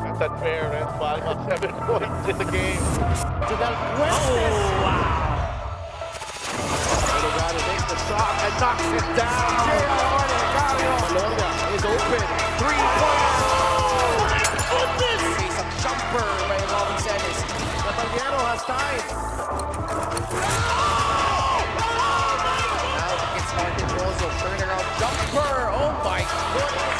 That's unfair, and bottom of 7 points in the game. To Del Fuentes. Oh, wow. Delgado makes the shot and knocks it down. Lorga is open. 3-point. Oh my goodness! Isang jumper by Robin Celis. Natalgero has time. Now it's Martin Rosso. Turnaround jumper. Oh my goodness!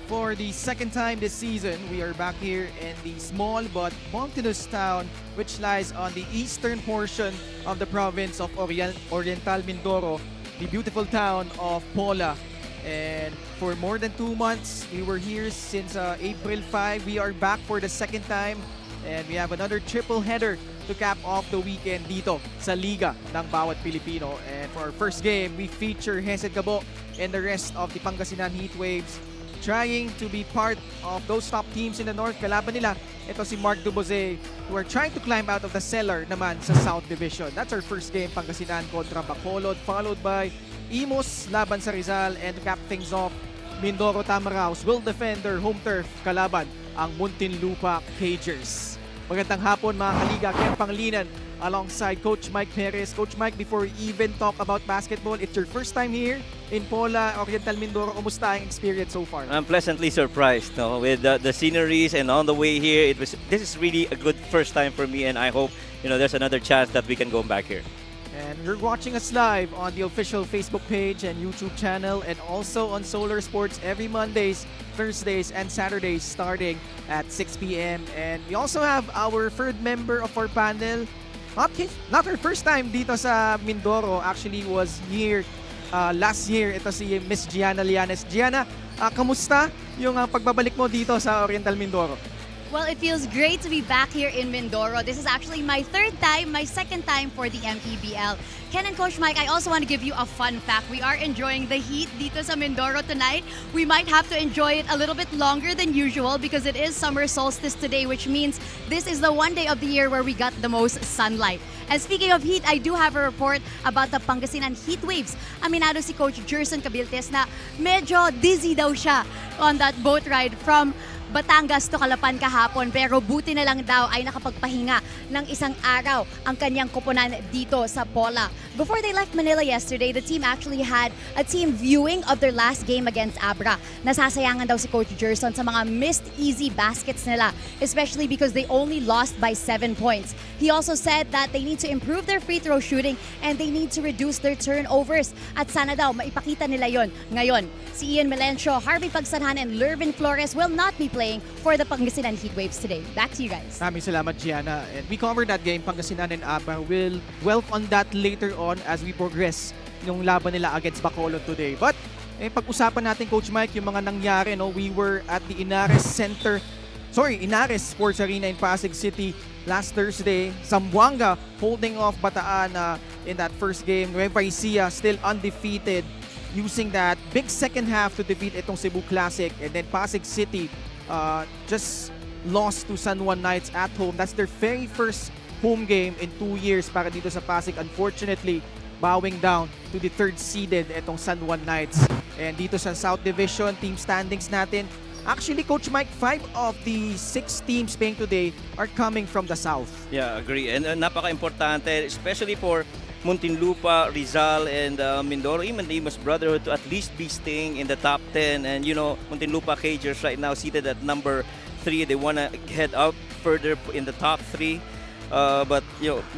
For the second time this season, we are back here in the small but mountainous town which lies on the eastern portion of the province of Oriental Mindoro, the beautiful town of Pola. And for more than 2 months, we were here since April 5. We are back for the second time and we have another triple header to cap off the weekend dito sa Liga ng Bawat Pilipino. And for our first game, we feature Hesed Gabo and the rest of the Pangasinan Heatwaves trying to be part of those top teams in the North. Kalaban nila, ito si Mark Duboze, who are trying to climb out of the cellar naman sa South Division. That's our first game, Pangasinan kontra Bacolod, followed by Imus laban sa Rizal, and to cap things off, Mindoro Tamaraos will defend their home turf kalaban ang Muntinlupa Cagers. Magandang hapon mga kaliga, Ken Panglinan alongside Coach Mike Perez. Coach Mike, before we even talk about basketball, it's your first time here in Pola, Oriental Mindoro. Kumusta ang experience so far? I'm pleasantly surprised, no, with the sceneries and on the way here. This is really a good first time for me, and I hope there's another chance that we can go back here. And you're watching us live on the official Facebook page and YouTube channel, and also on Solar Sports every Mondays, Thursdays, and Saturdays starting at 6 p.m. And we also have our third member of our panel. Not her first time dito sa Mindoro. Actually was here last year. Ito si Miss Gianna Lianes. Gianna, kamusta yung pagbabalik mo dito sa Oriental Mindoro? Well, it feels great to be back here in Mindoro. This is actually my third time, my second time for the MPBL. Ken and Coach Mike, I also want to give you a fun fact. We are enjoying the heat dito sa Mindoro tonight. We might have to enjoy it a little bit longer than usual because it is summer solstice today, which means this is the one day of the year where we got the most sunlight. And speaking of heat, I do have a report about the Pangasinan heat waves. Aminado si Coach Jerson Cabiltes na medyo dizzy daw siya on that boat ride from Batangas to Calapan kahapon, pero buti na lang daw ay nakapagpahinga ng isang araw ang kanyang koponan dito sa Pola. Before they left Manila yesterday, the team actually had a team viewing of their last game against Abra. Nasasayangan daw si Coach Gerson sa mga missed easy baskets nila, especially because they only lost by 7 points. He also said that they need to improve their free throw shooting and they need to reduce their turnovers. At sana daw maipakita nila yon ngayon. Si Ian Melencio, Harvey Pagsanhan, and Lervin Flores will not be playing for the Pangasinan Heatwaves today. Back to you guys. Maraming salamat, Gianna. And we covered that game, Pangasinan and Abra. We'll dwell on that later on as we progress yung laban nila against Bacolod today. But pag-usapan natin, Coach Mike, yung mga nangyari. No? We were at the Inares Sports Arena in Pasig City last Thursday. Zamboanga holding off Bataan in that first game. Nueva Ecija still undefeated, using that big second half to defeat itong Cebu Classic. And then Pasig City just lost to San Juan Knights at home. That's their very first home game in 2 years para dito sa Pasig. Unfortunately, bowing down to the third seeded itong San Juan Knights. And dito sa South Division, team standings natin, actually, Coach Mike, 5 of the 6 teams playing today are coming from the South. Yeah, agree. And napaka-importante, especially for Muntinlupa, Rizal, and Mindoro, even the Imus Brotherhood, to at least be staying in the top 10. And Muntinlupa Cagers right now seated at number 3. They want to head up further in the top 3. But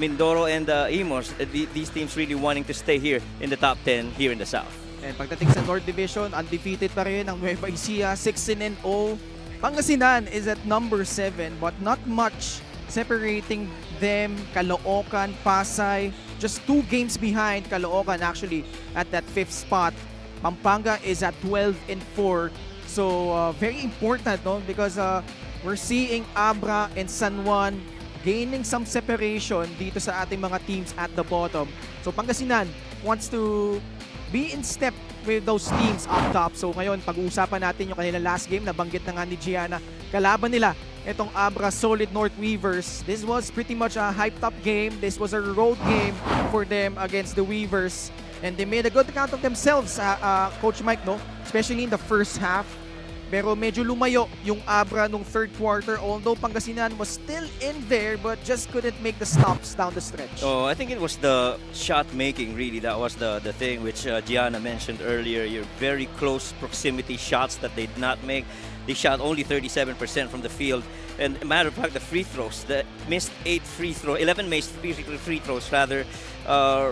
Mindoro and Imus, these teams really wanting to stay here in the top 10 here in the South. And pagdating sa North Division, undefeated pa rin ang Nueva Ecija, 16-0. Pangasinan is at number 7, but not much separating them. Caloocan, Pasay, just 2 games behind Caloocan actually at that 5th spot. Pampanga is at 12-4. So very important, no? Because we're seeing Abra and San Juan gaining some separation dito sa ating mga teams at the bottom. So Pangasinan wants to be in step with those teams up top. So ngayon, pag-uusapan natin yung kanilang last game, nabanggit na nga ni Gianna, kalaban nila itong Abra Solid North Weavers. This was pretty much a hyped up game. This was a road game for them against the Weavers. And they made a good account of themselves, Coach Mike, no? Especially in the first half. Pero medyo lumayo yung Abra nung third quarter, although Pangasinan was still in there but just couldn't make the stops down the stretch. Oh, I think it was the shot making, really. That was the thing which Gianna mentioned earlier. Your very close proximity shots that they did not make. They shot only 37% from the field. And a matter of fact, the free throws, the missed 11 missed free throws rather.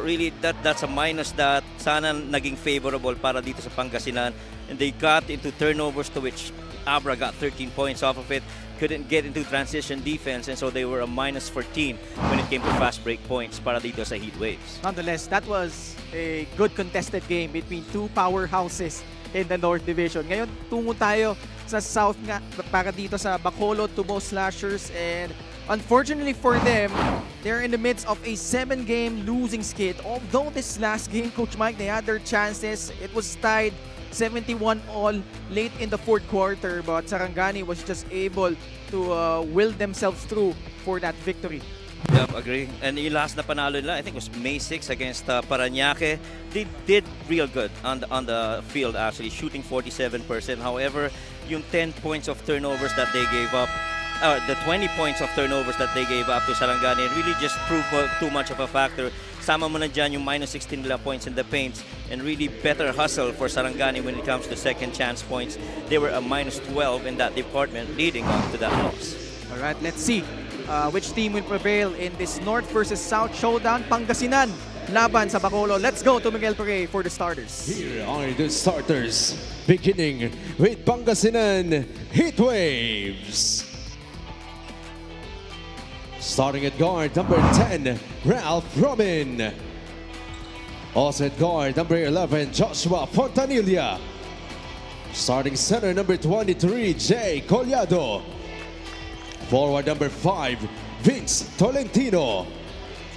Really, that's a minus that sana naging favorable para dito sa Pangasinan. And they got into turnovers, to which Abra got 13 points off of it. Couldn't get into transition defense, and so they were a minus 14 when it came to fast break points para dito sa Heat Waves. Nonetheless, that was a good contested game between two powerhouses in the North Division. Ngayon, tungo tayo sa South nga para dito sa Bacolod, Tubo Slashers, and unfortunately for them, they're in the midst of a 7-game losing skid. Although this last game, Coach Mike, they had their chances. It was tied 71 all late in the fourth quarter, but Sarangani was just able to will themselves through for that victory. Yep, agree. And yung last na panalo nila, I think it was May 6 against Parañaque. They did real good on the field, actually, shooting 47%. However, yung 10 points of turnovers that they gave up, the 20 points of turnovers that they gave up to Sarangani really just proved too much of a factor. Sama mo na dyan yung minus 16 nila points in the paints, and really better hustle for Sarangani when it comes to second chance points. They were a minus 12 in that department, leading up to that loss. All right, let's see which team will prevail in this North versus South showdown. Pangasinan laban sa Bacolod. Let's go to Miguel Pere for the starters. Here are the starters, beginning with Pangasinan Heat Waves. Starting at guard, number 10, Ralph Robin. Also at guard, number 11, Joshua Fontanilla. Starting center, number 23, Jay Collado. Forward number 5, Vince Tolentino.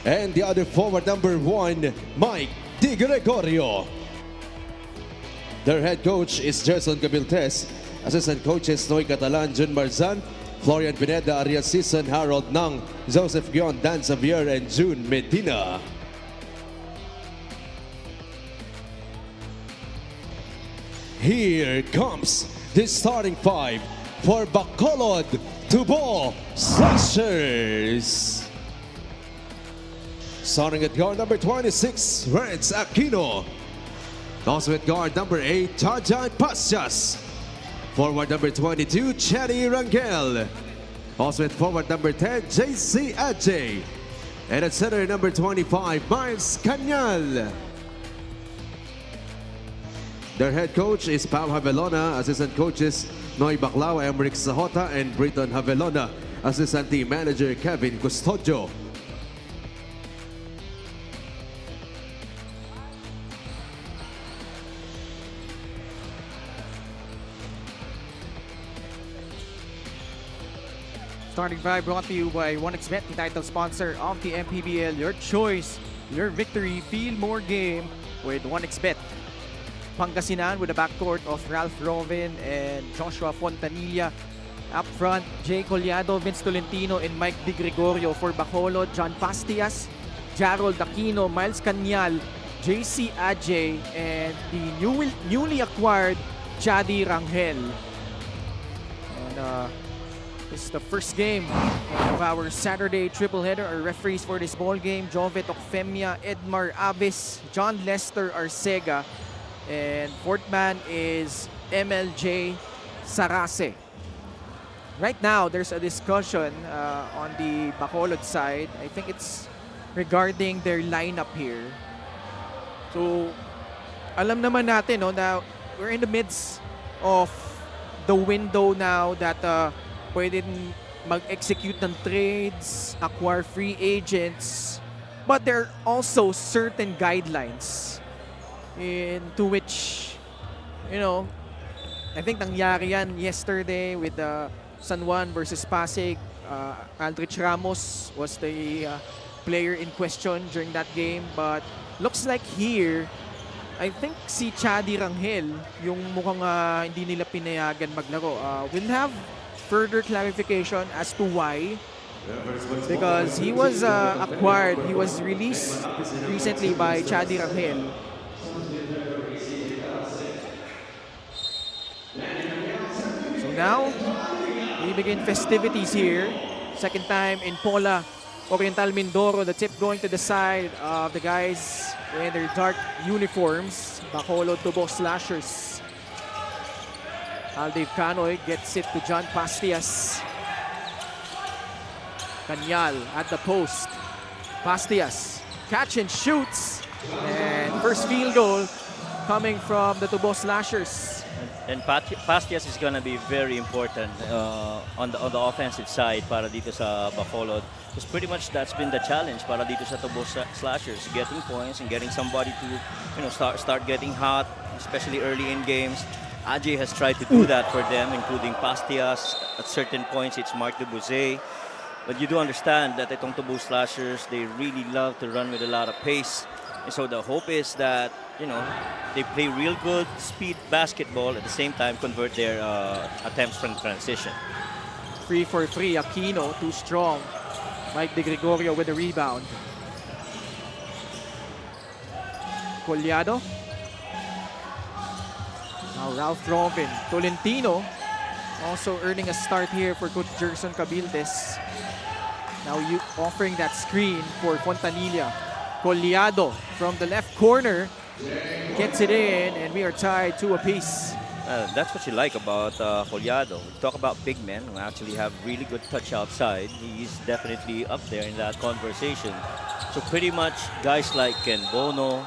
And the other forward, number 1, Mike Di Gregorio. Their head coach is Gerson Gabiltes. Assistant coaches, Noy Catalan, Jun Marzan, Florian Pineda, Arias Season, Harold Nang, Joseph Gion, Dan Xavier, and June Medina. Here comes the starting 5 for Bacolod Tubo Slashers. Starting at guard number 26, Renz Aquino. Also at guard number 8, Jajan Pasias. Forward number 22, Chetty Rangel. Also at forward number 10, JC Ajay. And at center number 25, Miles Canyal. Their head coach is Pam Havelona. Assistant coaches, Noy Baclao, Emric Sahota, and Britton Havelona. Assistant team manager, Kevin Custodio. Starting 5 brought to you by 1xBet, the title sponsor of the MPBL. Your choice, your victory, feel more game with 1xBet. Pangasinan with a backcourt of Ralph Robin and Joshua Fontanilla. Up front, Jay Collado, Vince Tolentino, and Mike Di Gregorio. For Bacolod, John Pastias, Jarol Aquino, Miles Canyal, JC Ajay, and the newly acquired Chadi Rangel. And this is the first game of our Saturday triple header. Our referees for this ball game, Jovet Ocfemia, Edmar Aves, John Lester Arcega, and fourth man is MLJ Sarase. Right now, there's a discussion on the Bacolod side. I think it's regarding their lineup here. So, alam naman natin no, na we're in the midst of the window now that pwede mag-execute ng trades, acquire free agents, but there are also certain guidelines into which, you know, I think nangyari yan yesterday with the San Juan versus Pasig. Aldrich Ramos was the player in question during that game, but looks like here, I think si Chadi Rangel, yung mukhang hindi nila pinayagan maglaro. We'll have further clarification as to why. Because he was acquired, he was released recently by Chadi Rangel. So now, we begin festivities here. Second time in Pola, Oriental Mindoro. The tip going to the side of the guys in their dark uniforms. Bacolod Tubo Slashers. Aldev Canoy gets it to John Pastias. Kanyal at the post. Pastias catch and shoots. And first field goal coming from the Tubo Slashers. And Pastias is gonna be very important on the offensive side para dito sa Bacolod. Because pretty much that's been the challenge para dito sa Tubo Slashers, getting points and getting somebody to start getting hot, especially early in games. Ajay has tried to do that for them, including Pastias. At certain points, it's Mark Dubuze. But you do understand that itong Tubo Slashers, they really love to run with a lot of pace. And so the hope is that, they play real good speed basketball at the same time convert their attempts from transition. 3-for-3, Aquino, too strong. Mike De Gregorio with the rebound. Collado. Now Ralph Robin. Tolentino also earning a start here for Coach Gerson Cabildes. Now offering that screen for Fontanilla. Collado from the left corner gets it in, and we are tied 2 apiece. That's what you like about Collado. We talk about big men who actually have really good touch outside. He's definitely up there in that conversation. So pretty much guys like Ken Bono,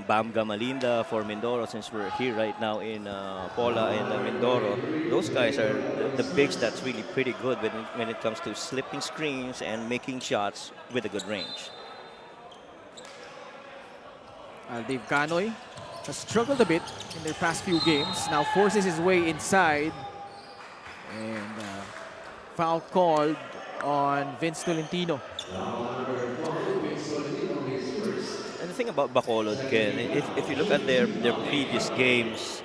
Bam Gamalinda for Mindoro, since we're here right now in Pola and Mindoro. Those guys are the bigs that's really pretty good when it comes to slipping screens and making shots with a good range. Dave Canoy has struggled a bit in their past few games. Now forces his way inside. And foul called on Vince Tolentino. And the thing about Bacolod, Ken, if you look at their previous games,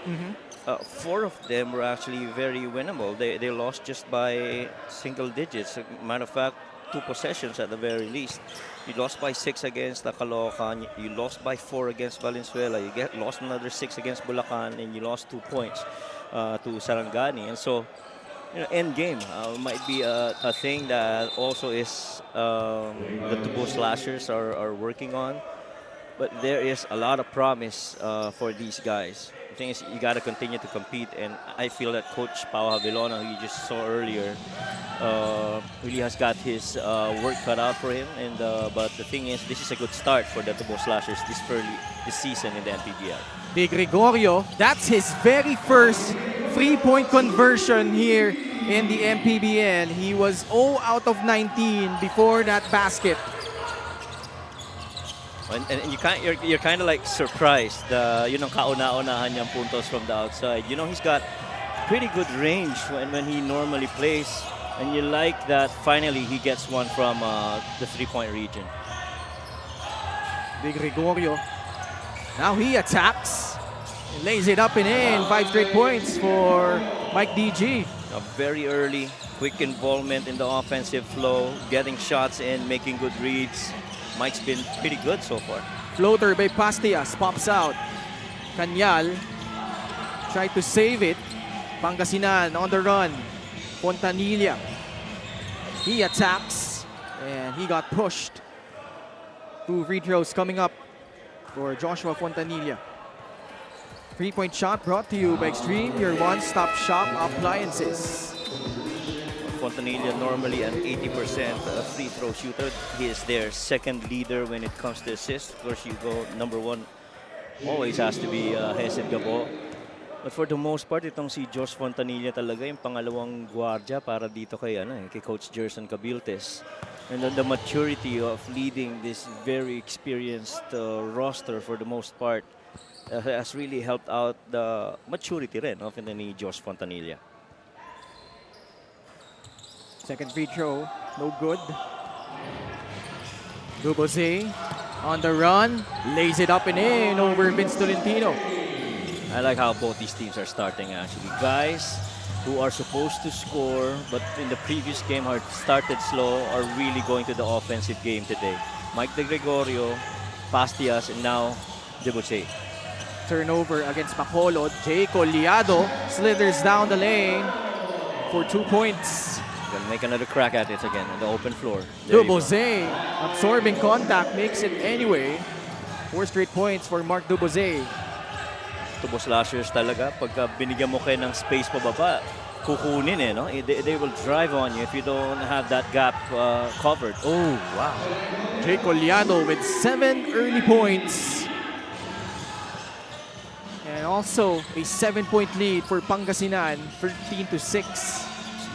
4 of them were actually very winnable. They lost just by single digits. Matter of fact, 2 possessions at the very least. You lost by 6 against Caloocan. You lost by 4 against Valenzuela. You lost another 6 against Bulacan, and you lost 2 points to Sarangani. And so, end game might be a thing that also is the Tubo Slashers are working on. But there is a lot of promise for these guys. The thing is, you got to continue to compete, and I feel that Coach Pau Havilona, who you just saw earlier, really has got his work cut out for him. And but the thing is, this is a good start for the Tubo Slashers this season in the MPBL. De Gregorio, that's his very first 3-point conversion here in the MPBL. He was 0 out of 19 before that basket. And you're kind of like surprised, kauna-unahan niyang puntos from the outside. He's got pretty good range when he normally plays, and you like that finally he gets one from the 3-point region. De Gregorio, now he attacks, and lays it up and in. 5 straight points for Mike DG. A very early, quick involvement in the offensive flow, getting shots in, making good reads. Mike's been pretty good so far. Floater by Pastias, pops out. Kanyal tried to save it. Pangasinan on the run. Fontanilla. He attacks, and he got pushed. 2 free throws coming up for Joshua Fontanilla. 3-point shot brought to you by Extreme, your one-stop shop appliances. Fontanilla normally an 80% free throw shooter. He is their second leader when it comes to assists. Of course, you go number 1 always has to be Hesed Gabo. But for the most part, itong si Josh Fontanilla talaga yung pangalawang gwardiya para dito kay Coach Gerson Cabildes. And then the maturity of leading this very experienced roster for the most part has really helped out the maturity rin of ni Josh Fontanilla. Second free throw, no good. Duboze on the run, lays it up and in over Vince Tolentino. I like how both these teams are starting actually. Guys who are supposed to score, but in the previous game are started slow, are really going to the offensive game today. Mike De Gregorio, Pastias, and now Debussy. Turnover against Bacolod. Jay Collado slithers down the lane for 2 points. Gonna make another crack at it again on the open floor. There you go. Dubose absorbing contact, makes it anyway. 4 straight points for Mark Dubose. Tubo slashers talaga. Pagka binigyan mo kayo ng space pababa, kukunin eh, no? They will drive on you if you don't have that gap covered. Oh, wow. Jay Collado with 7 early points. And also a 7-point lead for Pangasinan, 13-6.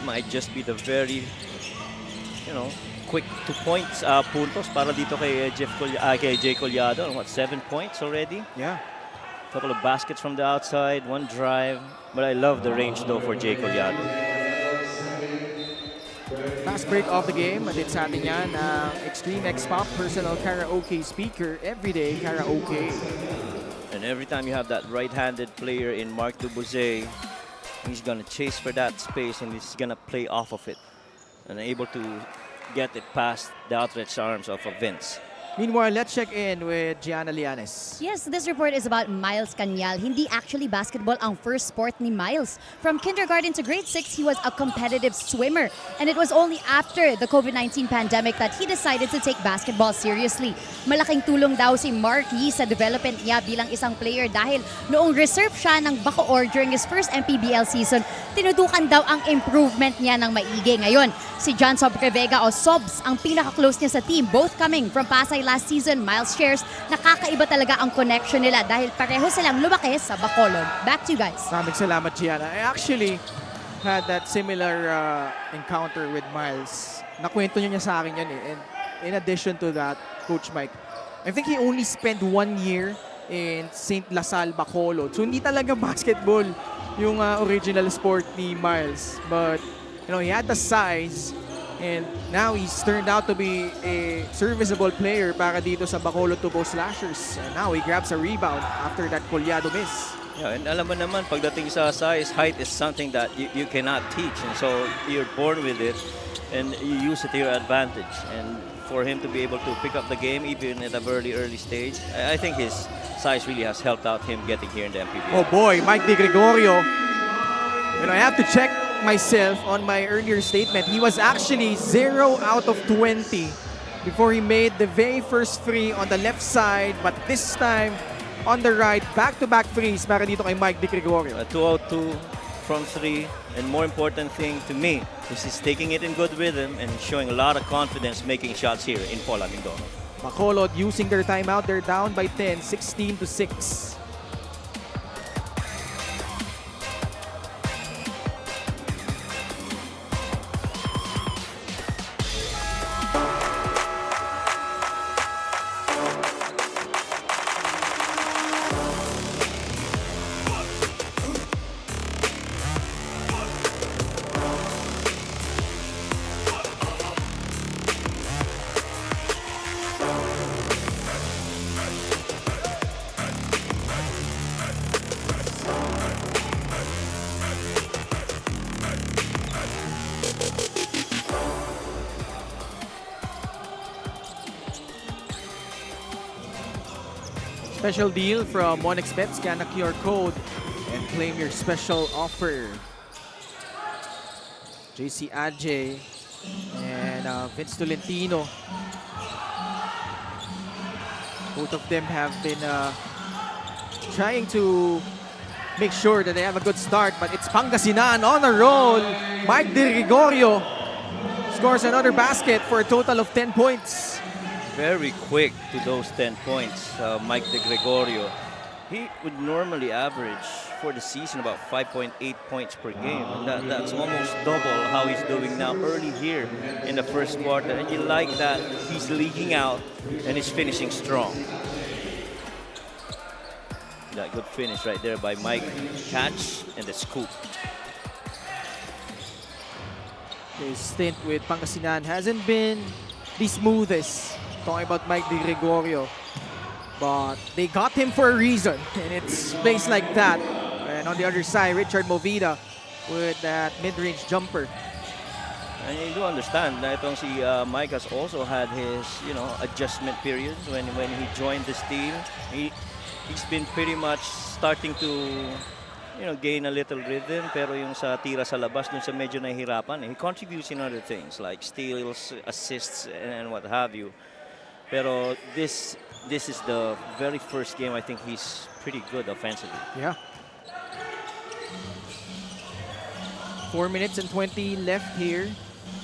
Might just be the very, quick 2 points, puntos para dito kay kay Jay Collado. What, 7 points already? Yeah. Couple of baskets from the outside, 1 drive. But I love the range though for Jay Collado. Fast break of the game. Atid sa atin yan ang Extreme X Pop personal karaoke speaker. Everyday karaoke. And every time you have that right-handed player in Mark Dubose, he's gonna chase for that space and he's gonna play off of it and able to get it past the outstretched arms of Vince. Meanwhile, let's check in with Gianna Lianes. Yes, this report is about Miles Cañal. Hindi actually basketball ang first sport ni Miles. From kindergarten to grade 6, he was a competitive swimmer. And it was only after the COVID-19 pandemic that he decided to take basketball seriously. Malaking tulong daw si Marky sa development niya bilang isang player dahil noong reserve siya ng Bacolod during his first MPBL season, tinutukan daw ang improvement niya ng maigi. Ngayon, si John Sobrevega o Sobs ang pinaka-close niya sa team, both coming from Pasay last season. Miles shares, nakakaiba talaga ang connection nila dahil pareho silang lumaki sa Bacolod. Back to you guys. Maraming salamat, Gianna. I actually had that similar encounter with Miles. Nakwento niya sa akin yan eh. And in addition to that, Coach Mike, I think he only spent 1 year in St. Lasal, Bacolod. So hindi talaga basketball yung original sport ni Miles. But he had the size. And now he's turned out to be a serviceable player para dito sa Bacolod Tubo Slashers. And now he grabs a rebound after that Collado miss. Yeah, and alam mo naman, pagdating sa size, height is something that you cannot teach. And so you're born with it and you use it to your advantage. And for him to be able to pick up the game even at a very early stage, I think his size really has helped out him getting here in the MPBL. Oh boy, Mike De Gregorio. I have to check myself on my earlier statement. He was actually 0 out of 20 before he made the very first free on the left side, but this time on the right, back-to-back threes para dito kay Mike De Gregorio. 2-2 from 3, and more important thing to me is he's taking it in good rhythm and showing a lot of confidence making shots here in Pola, Mindoro. Bacolod using their timeout. They're down by 10, 16-6. Special deal from 1xBet. Scan the QR code and claim your special offer. JC Adjei and Vince Tolentino. Both of them have been trying to make sure that they have a good start, but it's Pangasinan on a roll. Mike De Gregorio scores another basket for a total of 10 points. Very quick to those 10 points, Mike De Gregorio. He would normally average for the season about 5.8 points per game. And that's almost double how he's doing now early here in the first quarter. And you like that he's leaking out and he's finishing strong. That good finish right there by Mike. Catch and the scoop. His stint with Pangasinan hasn't been the smoothest. Talking about Mike De Gregorio. But they got him for a reason. And it's plays like that. And on the other side, Richard Movida with that mid-range jumper. And you do understand na itong si Mike has also had his, adjustment periods when he joined this team. He's been pretty much starting to, gain a little rhythm. Pero yung sa tira sa labas, dun sa medyo nahihirapan. He contributes in other things like steals, assists, and what have you. Pero this is the very first game I think he's pretty good offensively. Yeah. 4 minutes and 20 left here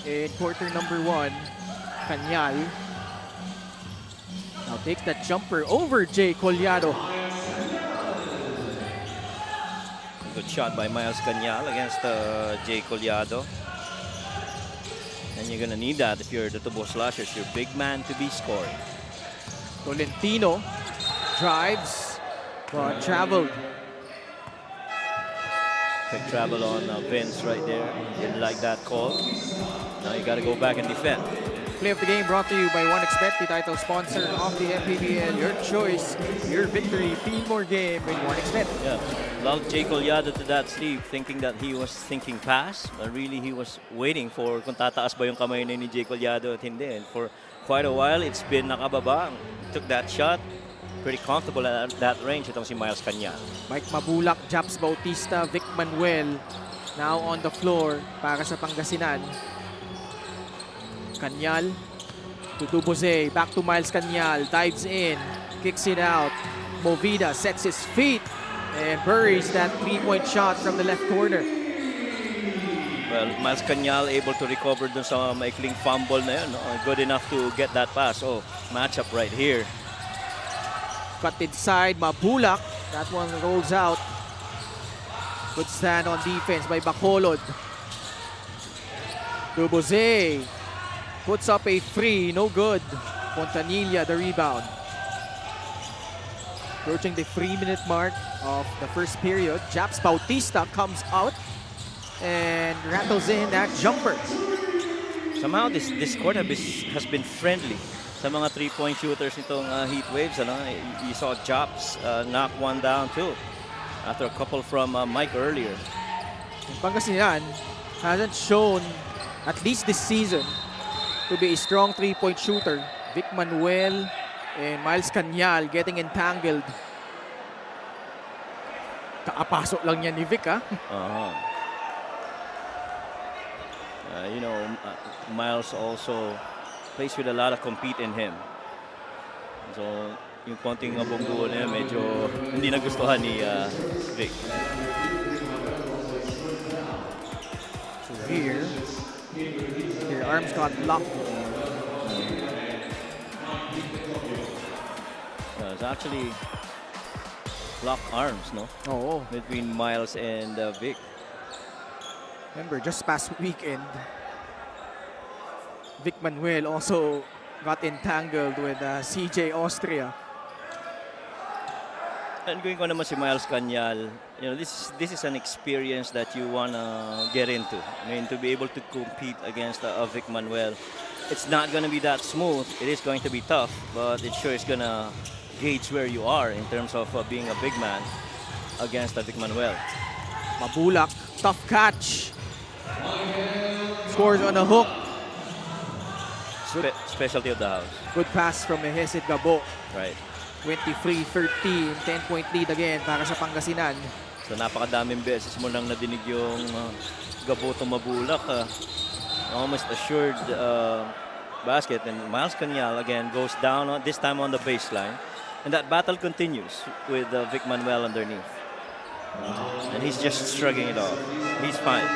in quarter number 1. Cañal now takes that jumper over Jay Collado. Good shot by Miles Cañal against Jay Collado. And you're gonna need that if you're the Tubo Slashers. Your big man to be scoring. Tolentino drives, but traveled. Quick travel on Vince right there. Didn't like that call. Now you got to go back and defend. Play of the game brought to you by 1xBet, the title sponsor of the MPBL. Your choice, your victory. Feel more game with 1xBet. Yeah, loved Jay Collado to that sleeve, thinking that he was thinking pass, but really he was waiting for kung tataas ba yung kamay ni Jay Collado at hindi. And for quite a while, it's been nakababa. Took that shot. Pretty comfortable at that range itong si Miles Cañal. Mike Mabulak, Japs Bautista, Vic Manuel now on the floor para sa Pangasinan. Cañal to Duboze, back to Miles Cañal, dives in, kicks it out. Movida sets his feet and buries that three-point shot from the left corner. Well, Miles Cañal able to recover dun sa maikling fumble na yun. No? Good enough to get that pass. Oh, matchup right here. Cut inside, Mabulak. That one rolls out. Good stand on defense by Bacolod. Duboze puts up a free, no good. Fontanilla the rebound. Approaching the 3-minute mark of the first period. Japs Bautista comes out and rattles in that jumper. Somehow this court has been friendly sa mga 3-point shooters nitong Heat Waves. You saw Japs knock one down too after a couple from Mike earlier. Pangasinan hasn't shown, at least this season, to be a strong 3-point shooter. Vic Manuel and Miles Cañal getting entangled. Kaapasok lang yan ni Vic, ha? Miles also plays with a lot of compete in him. So, yung konting abong-buo na yun, medyo hindi nagustuhan ni Vic. So here, their arms got locked. It's actually locked arms, no? Oo. Between Miles and Vic. Remember, just past weekend, Vic Manuel also got entangled with CJ Austria. And going ko naman si Miles Cañal, this is an experience that you wanna get into. I mean, to be able to compete against Vic Manuel, it's not gonna be that smooth. It is going to be tough, but it sure is gonna gauge where you are in terms of being a big man against Vic Manuel. Mabulak, tough catch. Scores on a hook. Specialty of the house. Good pass from Mehesit Gabo. Right. 23-13, 10-point lead again para sa Pangasinan. So napakadaming beses mo nang nadinig yung Gabo to Mabulak. Almost assured basket. And Miles Cañal again goes down, this time on the baseline. And that battle continues with Vic Manuel underneath. And he's just shrugging it off. He's fine.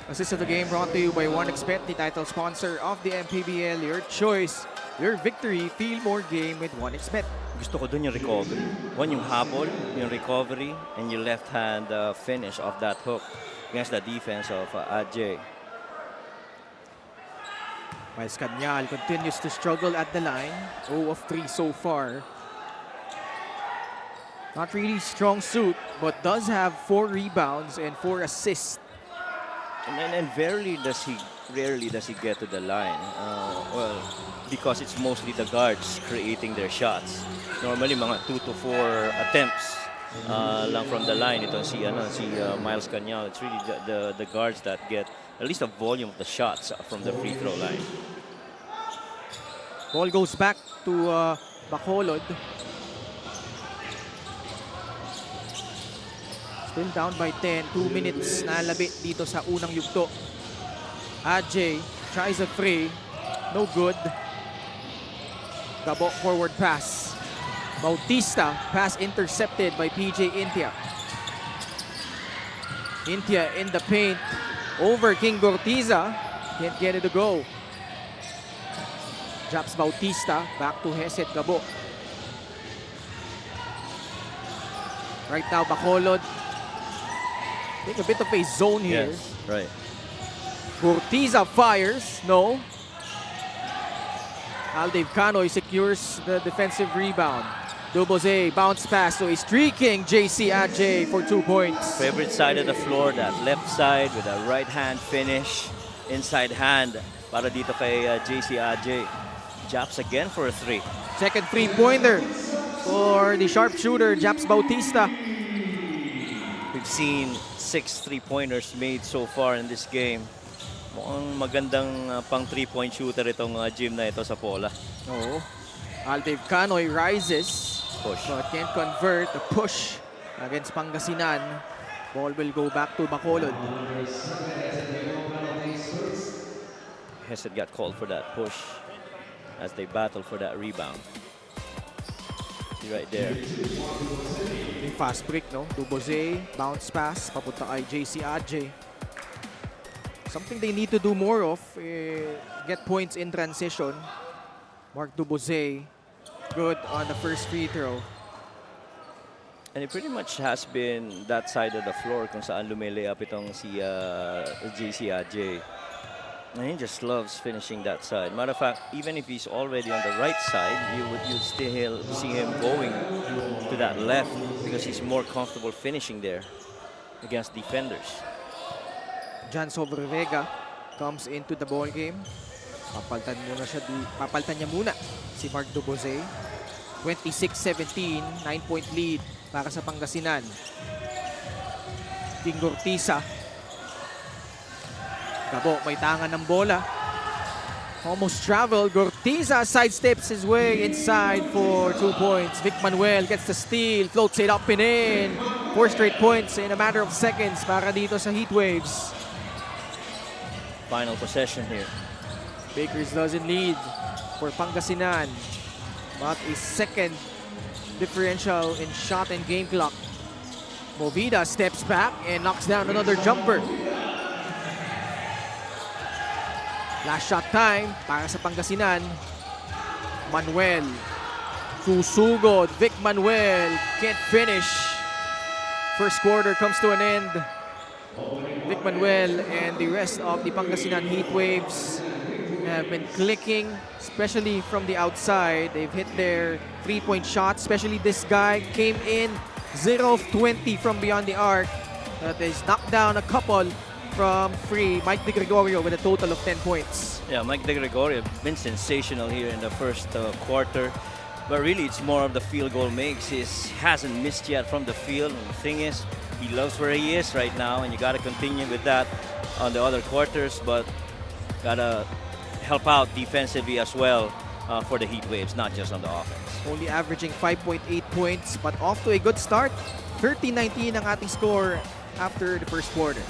Assist of the game brought to you by 1xBet, the title sponsor of the MPBL. Your choice, your victory. Feel more game with 1xBet. Gusto ko dun yung recovery. One, yung habol, yung recovery, and your left hand finish of that hook against the defense of Ajay. Miles Cañal continues to struggle at the line. 0 of 3 so far. Not really strong suit, but does have 4 rebounds and 4 assists. And rarely does he get to the line. Well, because it's mostly the guards creating their shots. Normally, mga 2 to 4 attempts lang from the line. Ito si Miles Cañal. It's really the guards that get at least a volume of the shots from the free throw line. Ball goes back to Bacolod. Still down by 10. 2 minutes na labi dito sa unang yugto. Ajay tries a three. No good. Gabo forward pass. Bautista, pass intercepted by PJ Intia. Intia in the paint. Over King Gortiza. Can't get it to go. Drops Bautista. Back to Heset Gabo. Right now, Bacolod. Take a bit of a zone here. Yes, right. Gortiza fires. No. Aldave Canoy secures the defensive rebound. Duboze bounce pass to a streaking JC Ajay for 2 points. Favorite side of the floor, that left side with a right hand finish. Inside hand para dito kay JC Ajay. Japs again for a three. Second three-pointer for the sharpshooter, Japs Bautista. We've seen 6 3-pointers made so far in this game. Mukhang magandang pang 3-point shooter itong gym na ito sa Pola. Oh. Aldave Canoy rises. Push. But can't convert. The push against Pangasinan. Ball will go back to Bacolod. Hesed got called for that push as they battle for that rebound. See right there. Yung fast break, no? Duboze, bounce pass, papunta kay JC Ajay. Something they need to do more of, get points in transition. Mark Duboze, good on the first free throw. And it pretty much has been that side of the floor kung saan lumilay up itong si JC Ajay. And he just loves finishing that side. Matter of fact, even if he's already on the right side, you'd still see him going to that left because he's more comfortable finishing there against defenders. Jan Sobrevega comes into the ball game. Papaltan niya muna si Mark Duboze. 26-17, 9-point lead para sa Pangasinan. King Gortiza. Gabo, may tangan ng bola. Almost traveled. Gortiza sidesteps his way inside for 2 points. Vic Manuel gets the steal, floats it up and in. 4 straight points in a matter of seconds para dito sa Heatwaves. Final possession here. Bakers doesn't lead for Pangasinan, but a second differential in shot and game clock. Movida steps back and knocks down another jumper. Last shot time para sa Pangasinan. Manuel. Susugod. Vic Manuel can't finish. First quarter comes to an end. Vic Manuel and the rest of the Pangasinan Heatwaves have been clicking, especially from the outside. They've hit their 3-point shots, especially this guy came in 0 of 20 from beyond the arc. He's knocked down a couple from free. Mike De Gregorio with a total of 10 points. Yeah, Mike De Gregorio been sensational here in the first quarter. But really, it's more of the field goal makes. He hasn't missed yet from the field. And the thing is, he loves where he is right now, and you got to continue with that on the other quarters. But got to help out defensively as well for the Heatwaves, not just on the offense. Only averaging 5.8 points, but off to a good start. 13-19 ang ating score after the first quarter.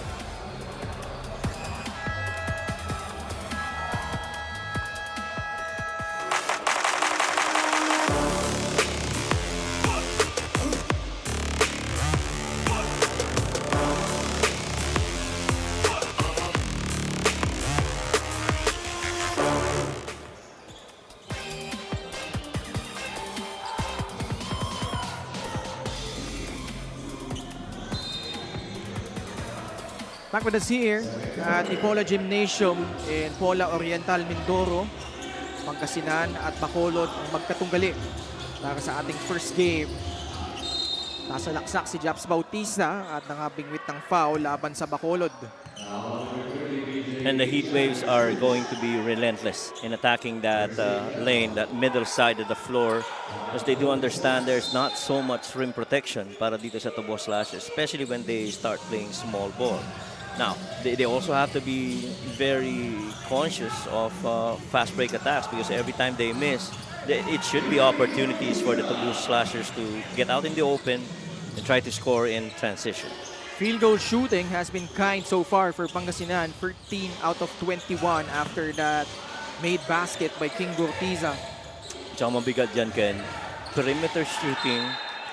Back with us here at the Pola Gymnasium in Pola Oriental, Mindoro. Pangasinan at Bacolod ang magkatunggali para sa ating first game. Nasa laksak si Japs Bautista at nangabingwit ng foul laban sa Bacolod. And the Heat Waves are going to be relentless in attacking that lane, that middle side of the floor, because they do understand there's not so much rim protection para dito sa Tubo Slashers, especially when they start playing small ball. Now, they also have to be very conscious of fast break attacks, because every time they miss, it should be opportunities for the Tubo Slashers to get out in the open and try to score in transition. Field goal shooting has been kind so far for Pangasinan. 13 out of 21 after that made basket by King Gortiza. Tsaka mabigat dyan, Ken. Perimeter shooting,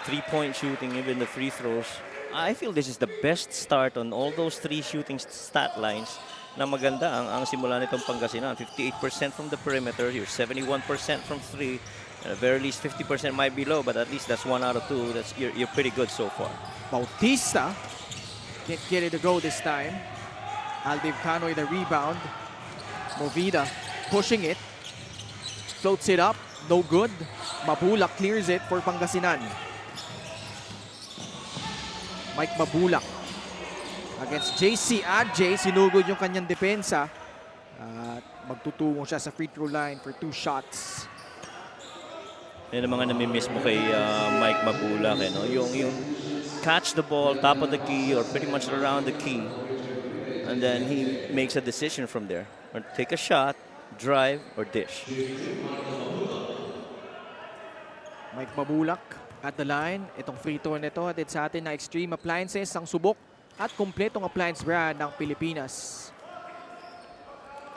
three-point shooting, even the free throws. I feel this is the best start on all those three shooting stat lines na maganda ang simula nitong Pangasinan. 58% from the perimeter, you're 71% from three. At the very least, 50% might be low, but at least that's 1 out of 2. You're pretty good so far. Bautista can't get it to go this time. Aldiv Canoy the rebound. Movida pushing it. Floats it up. No good. Mabulak clears it for Pangasinan. Mike Mabulak against JC Adjay. Sinugod yung kanyang depensa. At magtutungo siya sa free throw line for 2 shots. Yan ang mga namimiss mo kay Mike Mabulak. No? Yung catch the ball top of the key or pretty much around the key, and then he makes a decision from there. Or take a shot, drive, or dish. Mike Mabulak at the line. Itong free throw nito atid sa atin na Extreme Appliances, ang subok at kompletong appliance brand ng Pilipinas.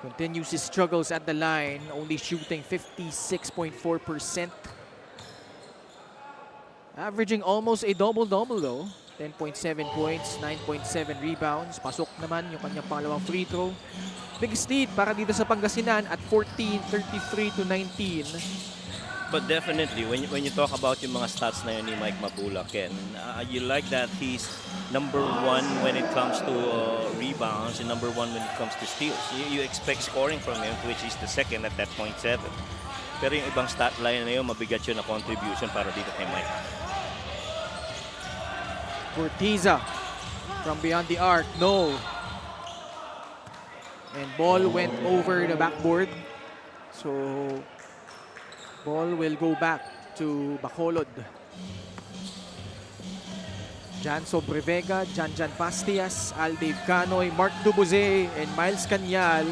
Continues his struggles at the line, only shooting 56.4%. Averaging almost a double-double though. 10.7 points, 9.7 rebounds. Pasok naman yung kanyang pangalawang free throw. Biggest lead para dito sa Pangasinan at 14, 33 to 19. But definitely, when you talk about yung mga stats na yun ni Mike Mabulak, Ken, you like that he's number 1 when it comes to rebounds and number 1 when it comes to steals. You expect scoring from him, which is the second at that 0.7. Pero yung ibang stat line na yun, mabigat yun na contribution para dito kay Mike. Cortiza from beyond the arc, no. And ball went over the backboard. So ball will go back to Bacolod. Jan Sobrevega, Janjan Pastias, Aldiv Canoy, Mark Dubuze, and Miles Canyal.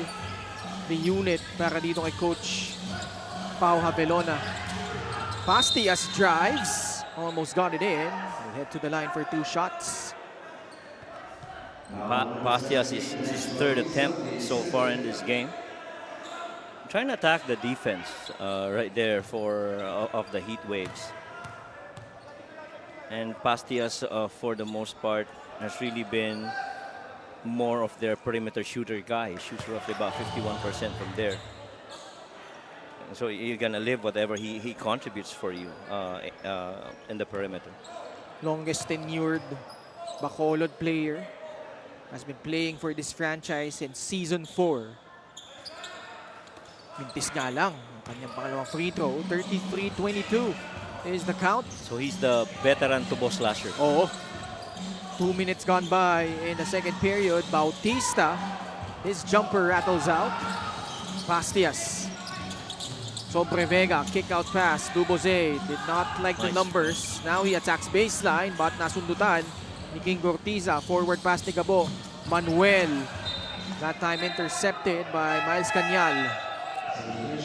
The unit para dito kay Coach Pau Havelona. Pastias drives, almost got it in. He'll head to the line for 2 shots. Pastias is his 3rd attempt so far in this game. Trying to attack the defense right there of the Heat Waves. And Pastias, for the most part, has really been more of their perimeter shooter guy. He shoots roughly about 51% from there. So you're gonna live whatever he contributes for you in the perimeter. Longest tenured Bacolod player. Has been playing for this franchise since season 4. Mintis nga lang ang kanyang pangalawang free throw. 33-22 is the count. So he's the veteran Tubo Slasher. Oo. 2 minutes gone by in the second period. Bautista, his jumper rattles out. Pastias. Sobrevega, kick out pass. Duboze did not like the numbers. Now he attacks baseline but nasundutan ni King Gortiza. Forward pass ni Gabo. Manuel. That time intercepted by Miles Canyal.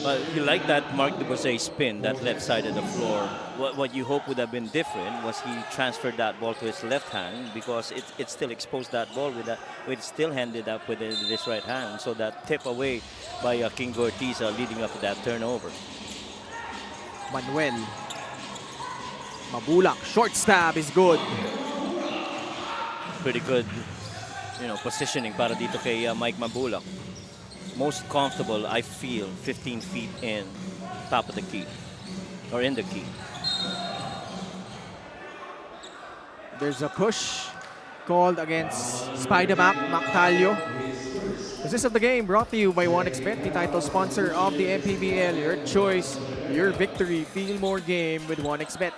Well, you like that Mark Dubois spin, that left side of the floor. What you hope would have been different was he transferred that ball to his left hand, because it still exposed that ball with still handed up with this right hand. So that tip away by King Gortiza leading up to that turnover. Manuel. Mabulak. Short stab is good. Pretty good, positioning para dito kay Mike Mabulak. Most comfortable, I feel, 15 feet in, top of the key, or in the key. There's a push called against Spider-Man Mactalio. This is of the game brought to you by 1xBet, the title sponsor of the MPBL. Your choice, your victory. Feel more game with 1xBet.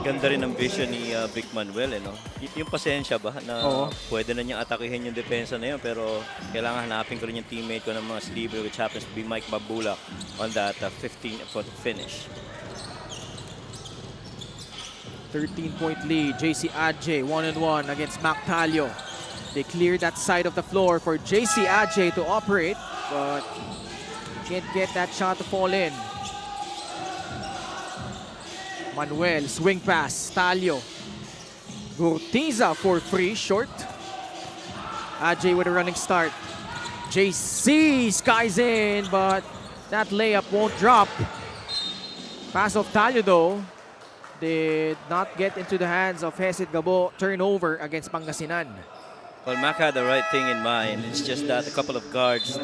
Ganda rin ang vision ni Vic Manuel, no? Yung pasensya ba na Oo. pwede na niyang atakihin yung depensa na yun, pero kailangan hanapin ko rin yung teammate ko ng mga sleeper, which happens to be Mike Babula on that 15-foot finish. 13-point lead. JC Adje 1-on-1 against Mac Talio. They cleared that side of the floor for JC Adje to operate, but can't get that shot to fall in. Manuel, swing pass, Talio. Gurtiza for free, short. Adje with a running start. JC skies in, but that layup won't drop. Pass of Talio though did not get into the hands of Hesit Gabo. Turnover against Pangasinan. Well, Mac had the right thing in mind. It's just that a couple of guards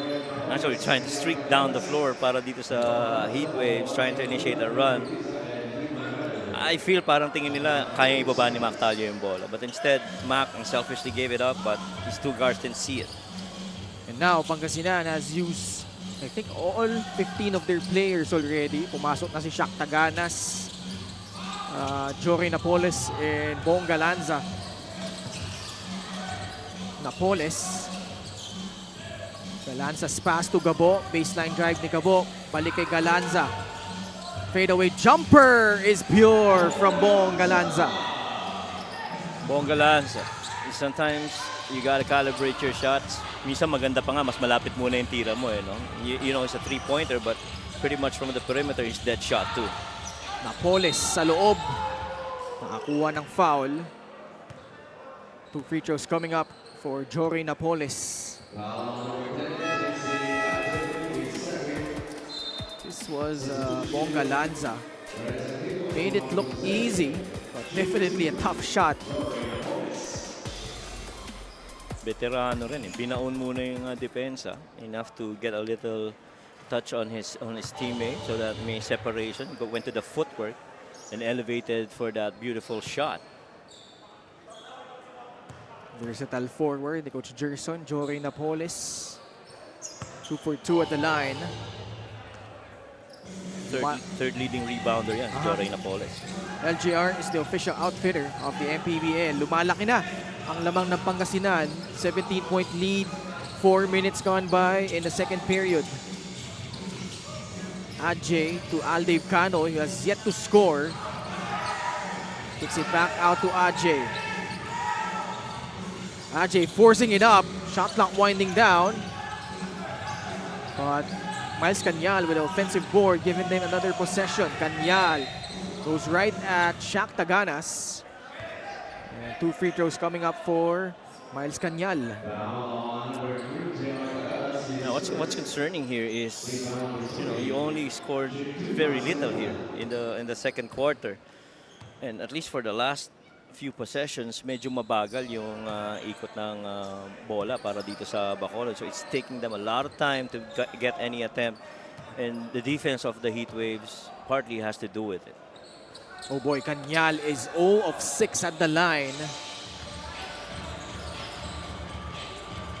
actually trying to streak down the floor para dito sa heat waves, trying to initiate a run. I feel parang tingin nila kaya ibaba ni Mac Talio yung bola. But instead, Mac selfishly gave it up, but his two guards didn't see it. And now, Pangasinan has used, I think, all 15 of their players already. Pumasok na si Shaq Taganas, Jory Napoles, and Bong Galanza. Napoles. Galanza's pass to Gabo. Baseline drive ni Gabo. Balik kay Galanza. Fadeaway jumper is pure from Bong Galanza. Bongalanza. Sometimes you gotta calibrate your shots. Minsan maganda pa nga, mas malapit muna yung tira mo, no? You know, it's a three-pointer, but pretty much from the perimeter is dead shot too. Napoles sa loob. Nakakuha ng foul. 2 free throws coming up for Jory Napoles. This was Bonga Lanza. Made it look easy, but definitely a tough shot. Veterano rin, binaon muna yung depensa. Enough to get a little touch on his teammate so that may separation. Went to the footwork and elevated for that beautiful shot. Versatile forward, the Coach Gerson, Jory Napoles. 2 for 2 at the line. Third leading rebounder yan, Jory Napoles. LGR is the official outfitter of the MPBL. Lumalaki na ang lamang ng Pangasinan. 17-point lead, 4 minutes gone by in the second period. Adje to Aldave Cano, he has yet to score. Kicks it back out to Adje. Adje forcing it up, shot clock winding down. But Miles Canyal with an offensive board, giving them another possession. Canyal goes right at Shaq Taganas. And 2 free throws coming up for Miles Canyal. Now, what's concerning here is, you know, you only scored very little here in the second quarter, and at least for the last few possessions, medyo mabagal yung ikot ng bola para dito sa Bacolod. So it's taking them a lot of time to get any attempt, and the defense of the Heat Waves partly has to do with it. Oh boy, Canyal is 0 of 6 at the line.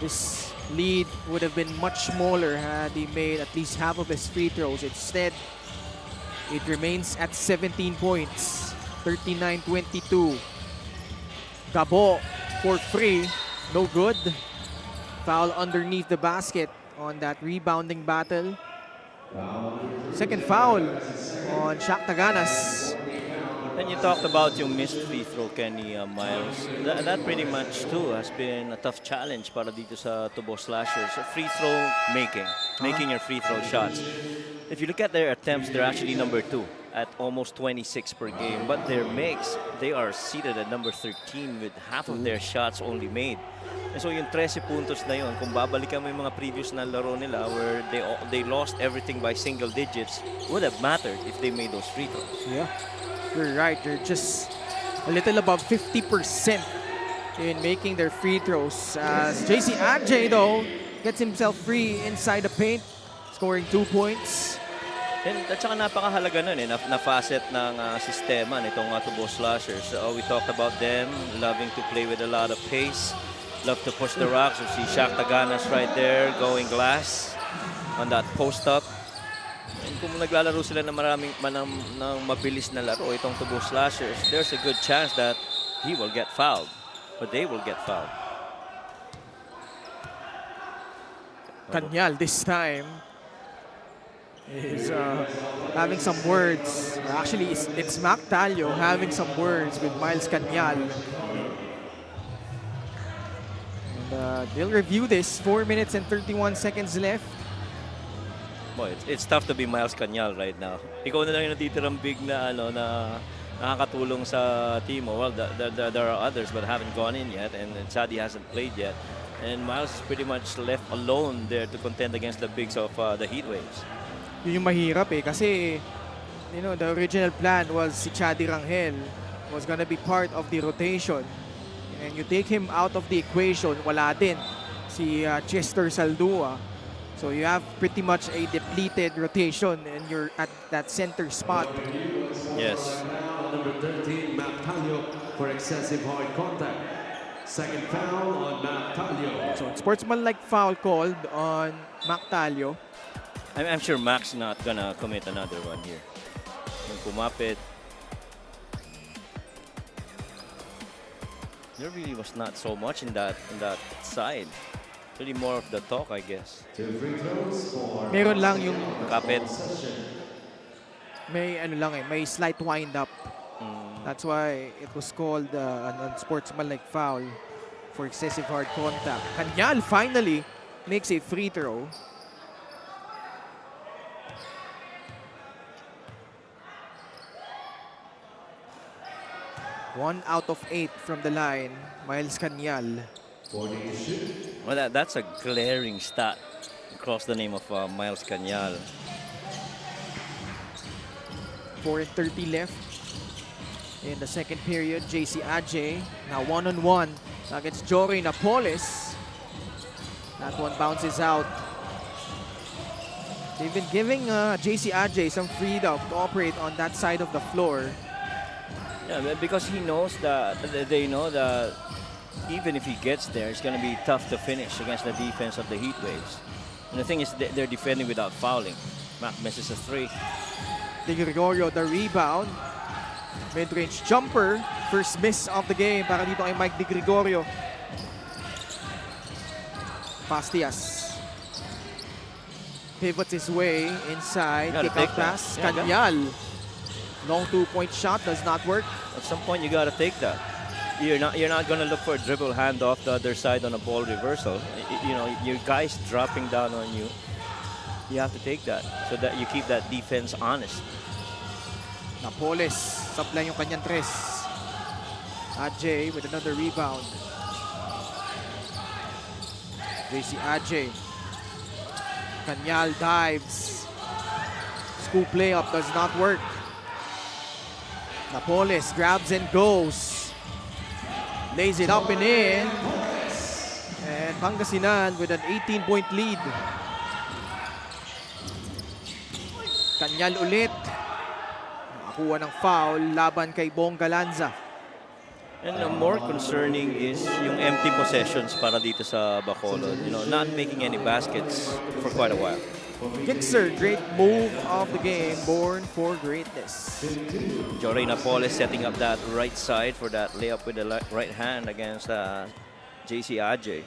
This lead would have been much smaller had he made at least half of his free throws. Instead, it remains at 17 points, 39-22. Gabo for free, no good. Foul underneath the basket on that rebounding battle. Second foul on Shaq Taganas. And you talked about yung missed free throw, Kenny, Miles. That pretty much too has been a tough challenge para dito sa Tubo Slashers. So free throw making your free throw shots. If you look at their attempts, they're actually number 2 at almost 26 per game. But their makes, they are seated at number 13 with half of their shots only made. And so yung 13 puntos na yun, kung babalikan mo yung mga previous na laro nila where they lost everything by single digits, would have mattered if they made those free throws. Yeah, you're right. They're just a little above 50% in making their free throws. As JC Adje, though, gets himself free inside the paint, scoring 2 points. And at saka napakahalaga nun na facet ng sistema nitong Tubo Slashers. We talked about them loving to play with a lot of pace. love to push the rocks. You see Shaq Taganas right there going glass on that post-up. And kung naglalaro sila ng ng mabilis na laro, itong Tubo Slashers, there's a good chance that he will get fouled. Or they will get fouled. Kanyal this time is having some words. Actually, it's Mac Talio having some words with Miles Kanyal. And, they'll review this. 4 minutes and 31 seconds left. Boy, it's tough to be Miles Kanyal right now. Ikaw na lang yung natitirang big na na nakakatulong sa team. Well, there are others but haven't gone in yet, and Sadi hasn't played yet. And Miles is pretty much left alone there to contend against the bigs of the Heat Waves. Yun yung mahirap kasi the original plan was si Chadi Rangel was gonna be part of the rotation. And you take him out of the equation, wala din si Chester Saldua. So you have pretty much a depleted rotation and you're at that center spot. Yes. Number 13, Mac Talio for excessive hard contact. Second foul on Mac Talio. So sportsman-like foul called on Mac Talio. I'm sure Mac's not gonna commit another one here. Yung kumapit. There really was not so much in that side. Really more of the talk, I guess. Meron lang yung Kapit. may slight wind up. That's why it was called an unsportsmanlike foul for excessive hard contact. Kanyal finally makes a free throw. One out of 8 from the line, Miles Kanyal. Well, that's a glaring stat across the name of Miles Kanyal. 4:30 left in the second period. JC Ajay now one-on-one against Jory Napoles. That one bounces out. They've been giving JC Ajay some freedom to operate on that side of the floor. Yeah, because he knows that they know that even if he gets there, it's going to be tough to finish against the defense of the Heat Waves. And the thing is, they're defending without fouling. Mac misses a 3. De Gregorio the rebound. Mid-range jumper. First miss of the game para dito kay Mike De Gregorio. Pastias pivots his way inside. Kick out pass. Yeah, Kanyal. Long 2-point shot does not work. At some point, you got to take that. You're not going to look for a dribble handoff the other side on a ball reversal. Your guys dropping down on you. You have to take that so that you keep that defense honest. Napoles, supply yung kanyang tres. Ajay with another rebound. JC Ajay. Kanyal dives. Scoop layup does not work. Napoles grabs and goes. Lays it up and in. And Pangasinan with an 18-point lead. Kanyal ulit. Nakakuha ng foul laban kay Bong Galanza. And more concerning is yung empty possessions para dito sa Bacolod. Not making any baskets for quite a while. Gixer, great move of the game, born for greatness. Jory Napoles setting up that right side for that layup with the right hand against JC Ajay.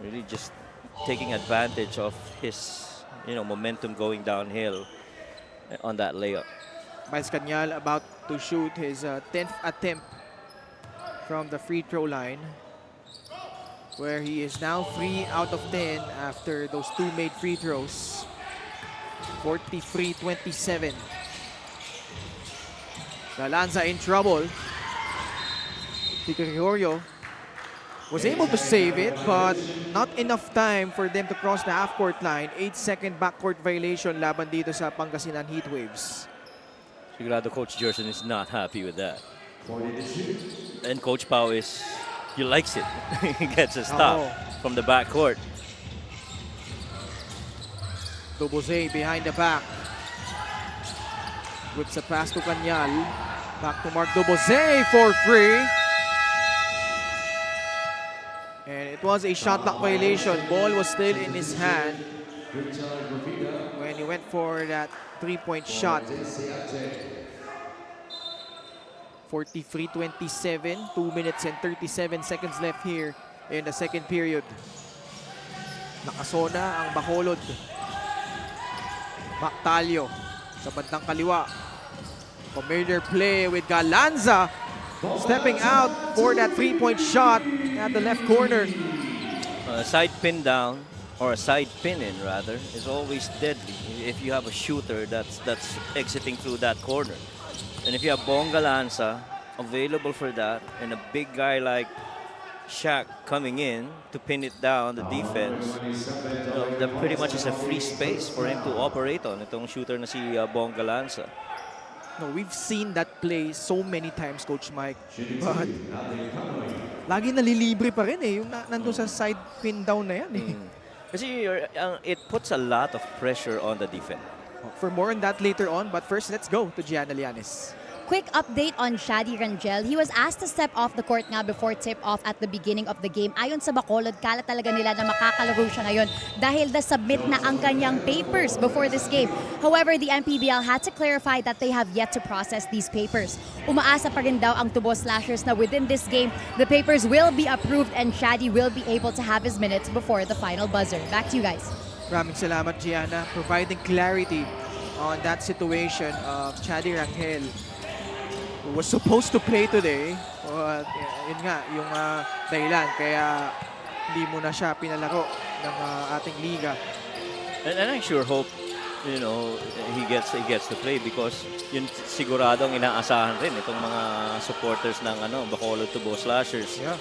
Really just taking advantage of his momentum going downhill on that layup. Miles Kanyal about to shoot his 10th attempt from the free throw line, where he is now 3 out of 10 after those 2 made free throws. 43-27. Galanza in trouble. De Gregorio was able to save it, but not enough time for them to cross the half-court line. 8-second backcourt violation laban dito sa Pangasinan Heat Waves. Sigurado Coach Jerson is not happy with that. And Coach Pau he likes it. He gets a stop from the backcourt. Dobose behind the back. Whips a pass to Kanyal. Back to Mark Dobose for free. was a shot clock violation. Ball was still in his hand when he went for that three-point shot. 43-27, 2 minutes and 37 seconds left here in the second period. Nakasona ang Bacolod. Mactalio sa bandang kaliwa. Familiar play with Galanza stepping out for that three-point shot at the left corner. A side pin down, or a side pin in rather, is always deadly if you have a shooter that's exiting through that corner. And if you have Galanza available for that, and a big guy like Shaq coming in to pin it down, the defense, that pretty much is a free space for him to operate on. Itong shooter na si Galanza. No, we've seen that play so many times, Coach Mike. But lagi nalilibre pa rin eh, yung nandun sa side pin down na yan eh. Kasi it puts a lot of pressure on the defense. For more on that later on, but first let's go to Gianna Lianes. Quick update on Shadi Rangel. He was asked to step off the court nga before tip-off at the beginning of the game. Ayon sa Bacolod, kala talaga nila na makakalaro siya ngayon dahil na-submit na ang kanyang papers before this game. However, the MPBL had to clarify that they have yet to process these papers. Umaasa pa rin daw ang Tubo Slashers na within this game, the papers will be approved and Shadi will be able to have his minutes before the final buzzer. Back to you guys. Maraming salamat, Gianna, providing clarity on that situation of Shadi Rangel, who was supposed to play today. Yun nga, yung dahilan kaya hindi mo na siya pinalaro ng ating liga. And I sure hope, you know, he gets to play because yun siguradong inaasahan rin itong mga supporters ng Bacolod Tubo Slashers. Yeah.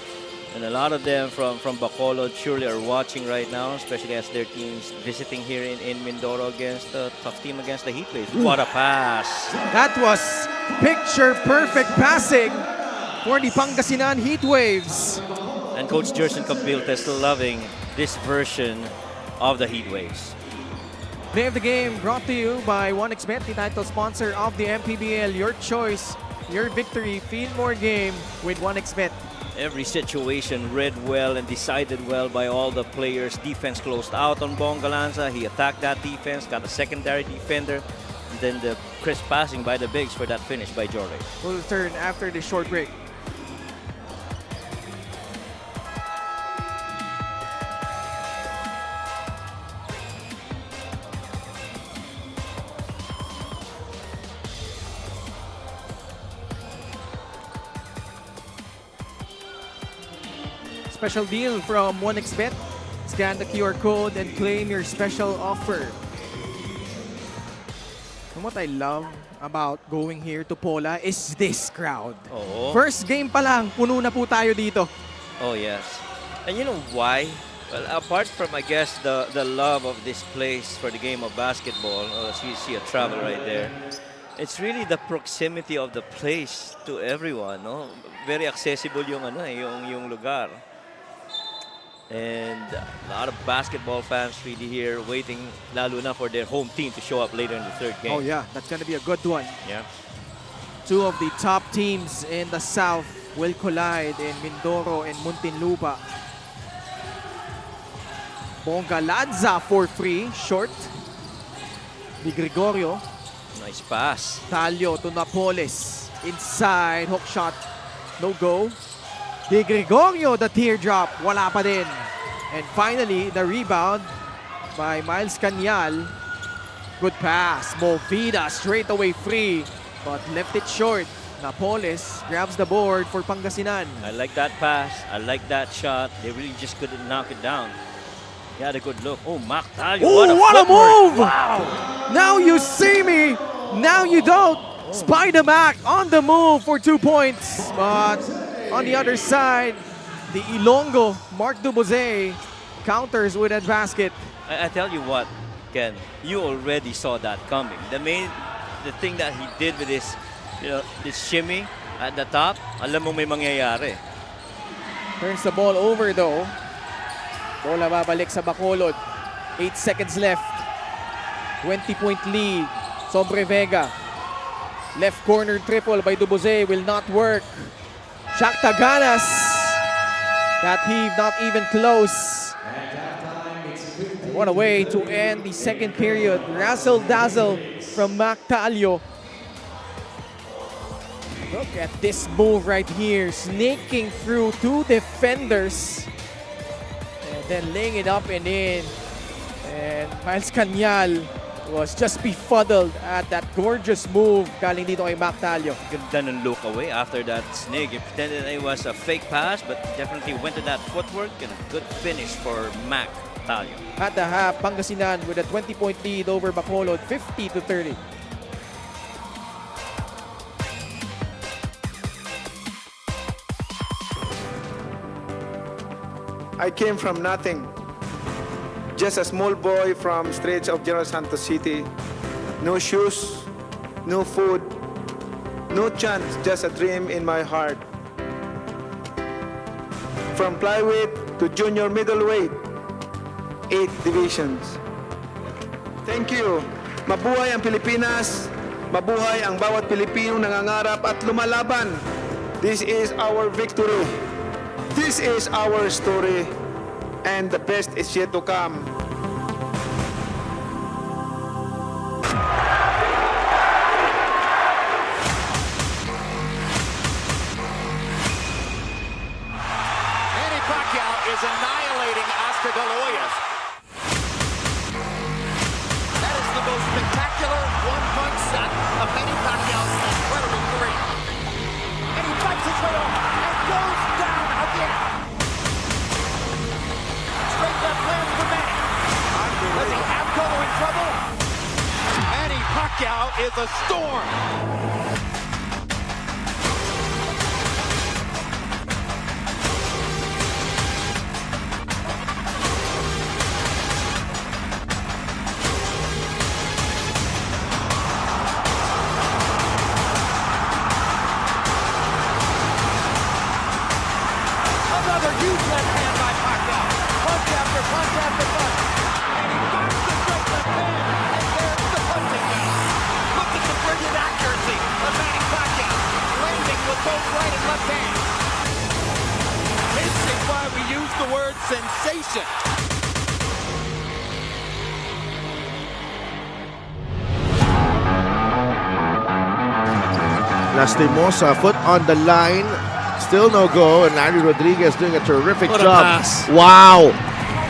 And a lot of them from Bacolod surely are watching right now, especially as their teams visiting here in Mindoro against a tough team against the Heatwaves. What a pass! That was picture-perfect passing for the Pangasinan Heatwaves. And Coach Jerson Cabilta is still loving this version of the Heatwaves. Play of the game brought to you by 1xBet, the title sponsor of the MPBL. Your choice, your victory. Feel more game with 1xBet. Every situation read well and decided well by all the players. Defense closed out on Galanza. He attacked that defense, got a secondary defender, and then the crisp passing by the bigs for that finish by Jorge. We'll return after the short break. Special deal from 1xBet. Scan the QR code and claim your special offer. And what I love about going here to Pola is this crowd. Oh. First game pa lang, puno na po tayo dito. Oh, yes. And you know why? Well, apart from, I guess, the love of this place for the game of basketball, you see a travel right there. It's really the proximity of the place to everyone, no? Very accessible yung yung lugar. And a lot of basketball fans really here waiting, lalo na for their home team to show up later in the third game. Oh yeah, that's gonna be a good one. Yeah. Two of the top teams in the South will collide in Mindoro and Muntinlupa. Galanza for free, short. Di Gregorio. Nice pass. Talio to Napoles. Inside, hook shot. No go. Di Gregorio, the teardrop. Wala pa din. And finally, the rebound by Miles Canyal. Good pass. Movida straight away free, but left it short. Napoles grabs the board for Pangasinan. I like that pass. I like that shot. They really just couldn't knock it down. He had a good look. Oh, Mactalio. Oh, what a footwork. move! Wow. Now you see me, now you don't. Spider Mac on the move for 2 points. But on the other side, the Ilonggo, Mark Duboze, counters with that basket. I tell you what, Ken, you already saw that coming. The thing that he did with this, this shimmy at the top, alam mo may mangyayari. Turns the ball over though. Bola babalik sa Bacolod. 8 seconds left. 20-point lead. Sobre Vega. Left corner triple by Duboze will not work. Shaq Taganas That heave not even close. And what a way to end the second period. Razzle dazzle from Mac Talio. Look at this move right here, snaking through two defenders and then laying it up and in. And Miles Cañal was just befuddled at that gorgeous move galing dito kay Mac Talio. Ganda ng look away after that snake. He pretended it was a fake pass, but definitely went to that footwork and a good finish for Mac Talio. At the half, Pangasinan with a 20-point lead over Bacolod, 50-30. I came from nothing. Just a small boy from streets of General Santos City. No shoes, no food, no chance, just a dream in my heart. From flyweight to junior middleweight, 8 divisions. Thank you. Mabuhay ang Pilipinas. Mabuhay ang bawat Pilipinong nangangarap at lumalaban. This is our victory. This is our story, and the best is yet to come. Manny Pacquiao is annihilating Oscar De La Hoya. That is the most spectacular one-punch shot of Manny Pacquiao's incredible career. And he fights his way off and goes down again. Straight left lands for Manny. Does he have Cotto in trouble? Manny Pacquiao is a storm. Another huge left hand by Pacquiao. Punch after punch after punch. And he finds the straight left hand. And there's the punching now. Look at the brilliant accuracy of Manny Pacquiao. Landing with both right and left hands. This is why we use the word sensation. Lastimosa, foot on the line. Still no go, and Larry Rodriguez doing a terrific What a job. pass. Wow!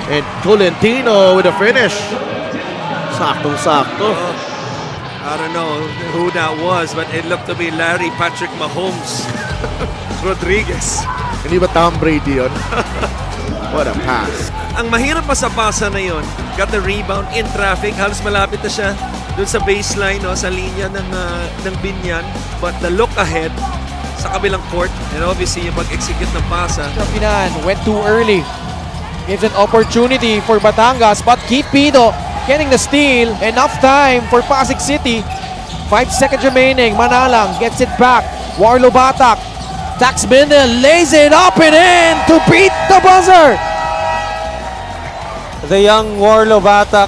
And Tolentino with a finish. Saktong-sakto. I don't know who that was, but it looked to be Larry Patrick Mahomes Rodriguez. Hindi ba Tom Brady yun? What a pass. Ang mahirap pa sa pasa na yon, got the rebound in traffic, halos malapit na siya doon sa baseline, no, sa linya ng binyan. But the look ahead sa kabilang court, and obviously yung pag-execute ng pasa. Pangasinan went too early. Gives an opportunity for Batangas, but Keith Pido getting the steal. Enough time for Pasig City. 5 seconds remaining. Manalang gets it back. Warlo Batak. Tax Bindel lays it up and in to beat the buzzer. The young Warlo Batak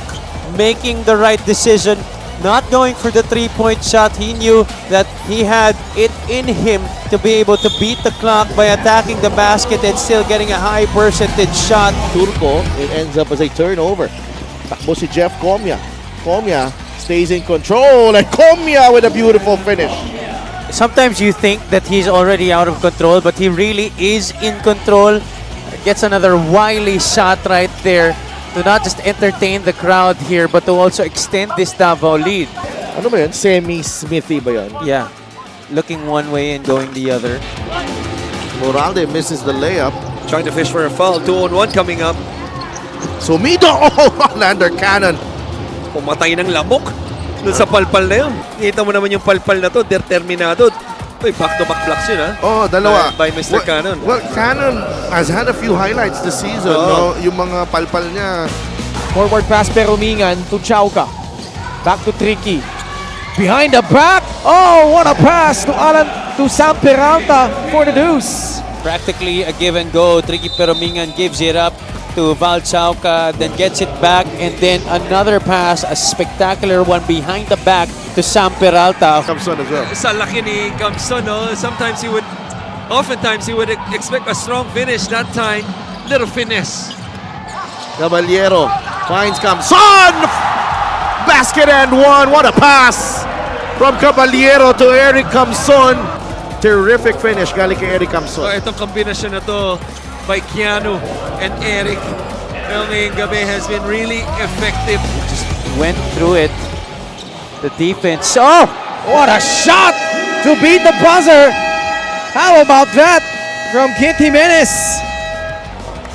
making the right decision, not going for the three-point shot. He knew that he had it in him to be able to beat the clock by attacking the basket and still getting a high percentage shot. Turco, it ends up as a turnover. Takbo si Jeff Comia. Comia stays in control, and Comia with a beautiful finish. Sometimes you think that he's already out of control, but he really is in control. Gets another wily shot right there to not just entertain the crowd here, but to also extend this Davao lead. Ano ba yun? Semi-Smithy ba yun? Yeah, looking one way and going the other. Moralde misses the layup. Trying to fish for a foul, 2-on-1 coming up. Sumido! Oh, Lander Cannon. Pumatay ng lamok doon sa palpal na yun. Kita mo naman yung palpal na to, determinado. Uy, back-to-back blocks yun, ha? Oh, dalawa. By Mr. Cannon. Well, Cannon has had a few highlights this season. No? Yung mga palpal niya. Forward pass Perumingan to Chauca. Back to Tricky. Behind the back. Oh, what a pass to Sam Peralta for the deuce. Practically a give and go. Tricky Perumingan gives it up to Val Chauca, then gets it back, and then another pass, a spectacular one behind the back to Sam Peralta. Kamson as well. Sa laki ni Kamson, no? Sometimes he would Oftentimes, you would expect a strong finish. That time, little finesse. Caballero finds Camson. Basket and one. What a pass from Caballero to Eric Camson. Terrific finish galing kay Eric So, Camson. itong kombinasyon na to by Keanu and Eric ngayong gabi has been really effective. Just went through it. The defense. Oh, what a shot to beat the buzzer. How about that from Kit Jimenez?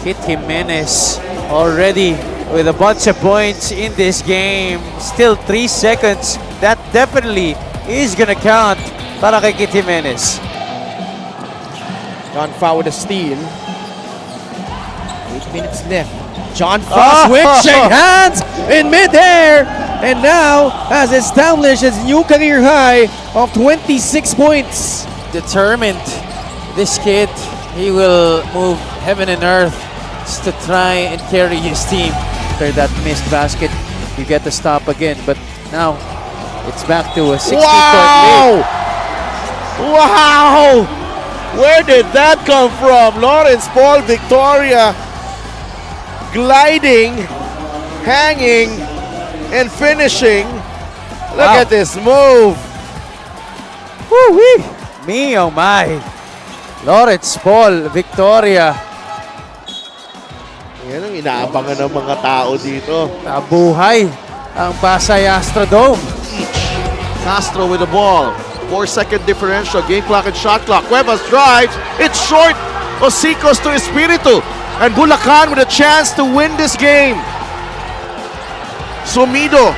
Kit Jimenez already with a bunch of points in this game. Still 3 seconds. That definitely is gonna count para kay Kit Jimenez. John Fa with a steal. 8 minutes left. John Fa switching hands in midair and now has established his new career high of 26 points. Determined, this kid, he will move heaven and earth just to try and carry his team. After that missed basket, you get the stop again, but now it's back to a 60-point lead. Wow! Where did that come from? Lawrence Paul Victoria gliding, hanging, and finishing. Look Wow. at this move. Woo-wee! Me, oh my. Lawrence Paul Victoria. Yan ang inaabangan ng mga tao dito. Nabuhay ang Pasay Astrodome. Castro with the ball. 4-second differential. Game clock and shot clock. Cuevas drives. It's short. Osicos to Espiritu. And Bulacan with a chance to win this game. Sumido.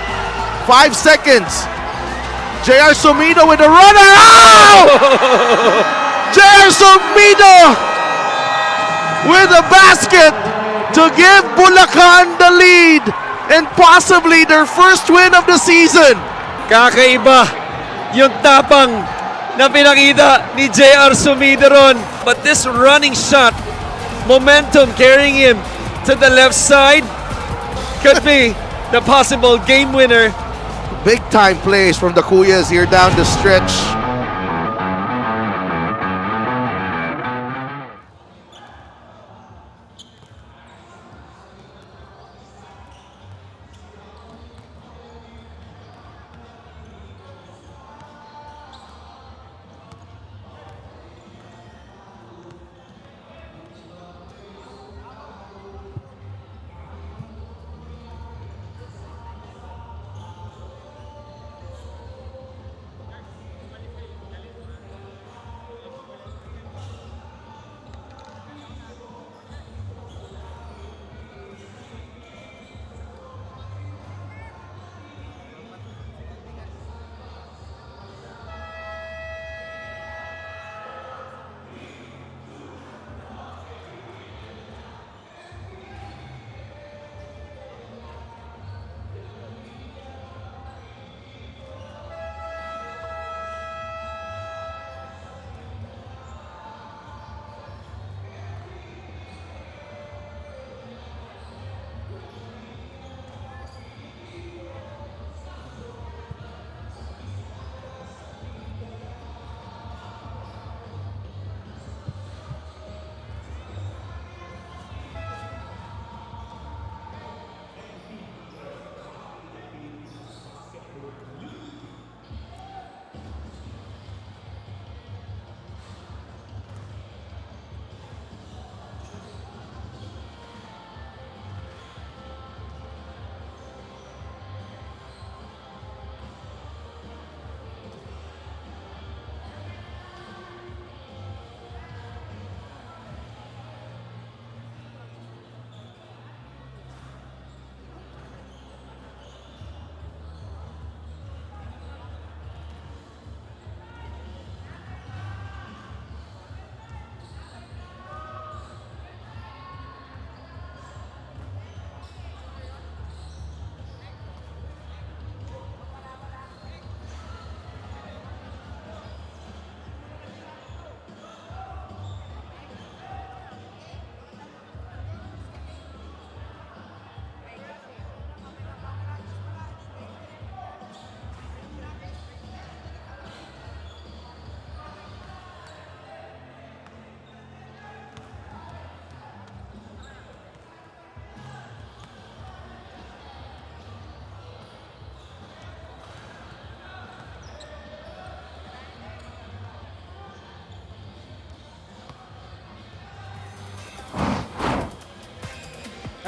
5 seconds. JR Sumido with the runner. Oh! JR Sumido with a basket to give Bulacan the lead and possibly their first win of the season. Kakaiba yung tapang na pinakita ni JR Sumideron. But this running shot, momentum carrying him to the left side, could be the possible game winner. Big time plays from the Kuyas here down the stretch.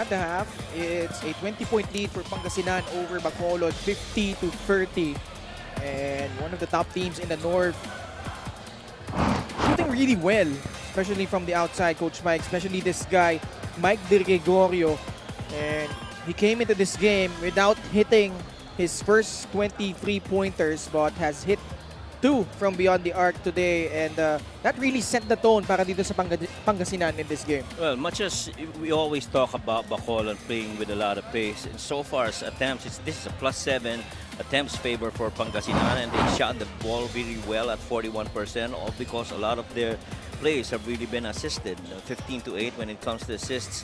at the half. It's a 20-point lead for Pangasinan over Bacolod, 50-30. And one of the top teams in the North shooting really well, especially from the outside, Coach Mike, especially this guy, Mike De Gregorio. And he came into this game without hitting his first 23 pointers, but has hit 2 from beyond the arc today, and that really set the tone para dito sa Pangasinan in this game. Well, much as we always talk about Bacolod playing with a lot of pace, and so far as attempts, this is a +7 attempts favor for Pangasinan, and they shot the ball really well at 41%, all because a lot of their plays have really been assisted, 15-8 when it comes to assists.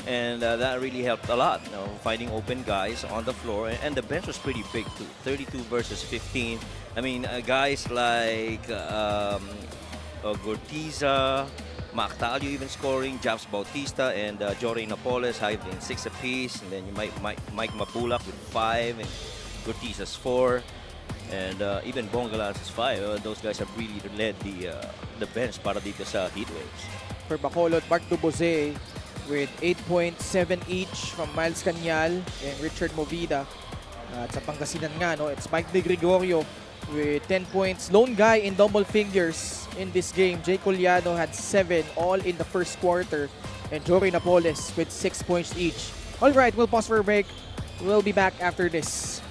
And that really helped a lot, finding open guys on the floor. And the bench was pretty big too, 32 versus 15. I mean, guys like Gortiza, Mactalio even scoring, Japs Bautista, and Jory Napoles having 6 apiece. And then you might Mike Mabulak with 5, and Gortiza's 4. And even Bongalas is 5. Those guys have really led the bench para dito sa Heatwaves. For Bacolod, Mark Dubose with 8 points, 7 each from Miles Canyal and Richard Movida. At sa Pangasinan nga, it's Mike De Gregorio with 10 points. Lone guy in double figures in this game. Jay Collado had 7, all in the first quarter. And Jory Napoles with 6 points each. All right, we'll pause for a break. We'll be back after this.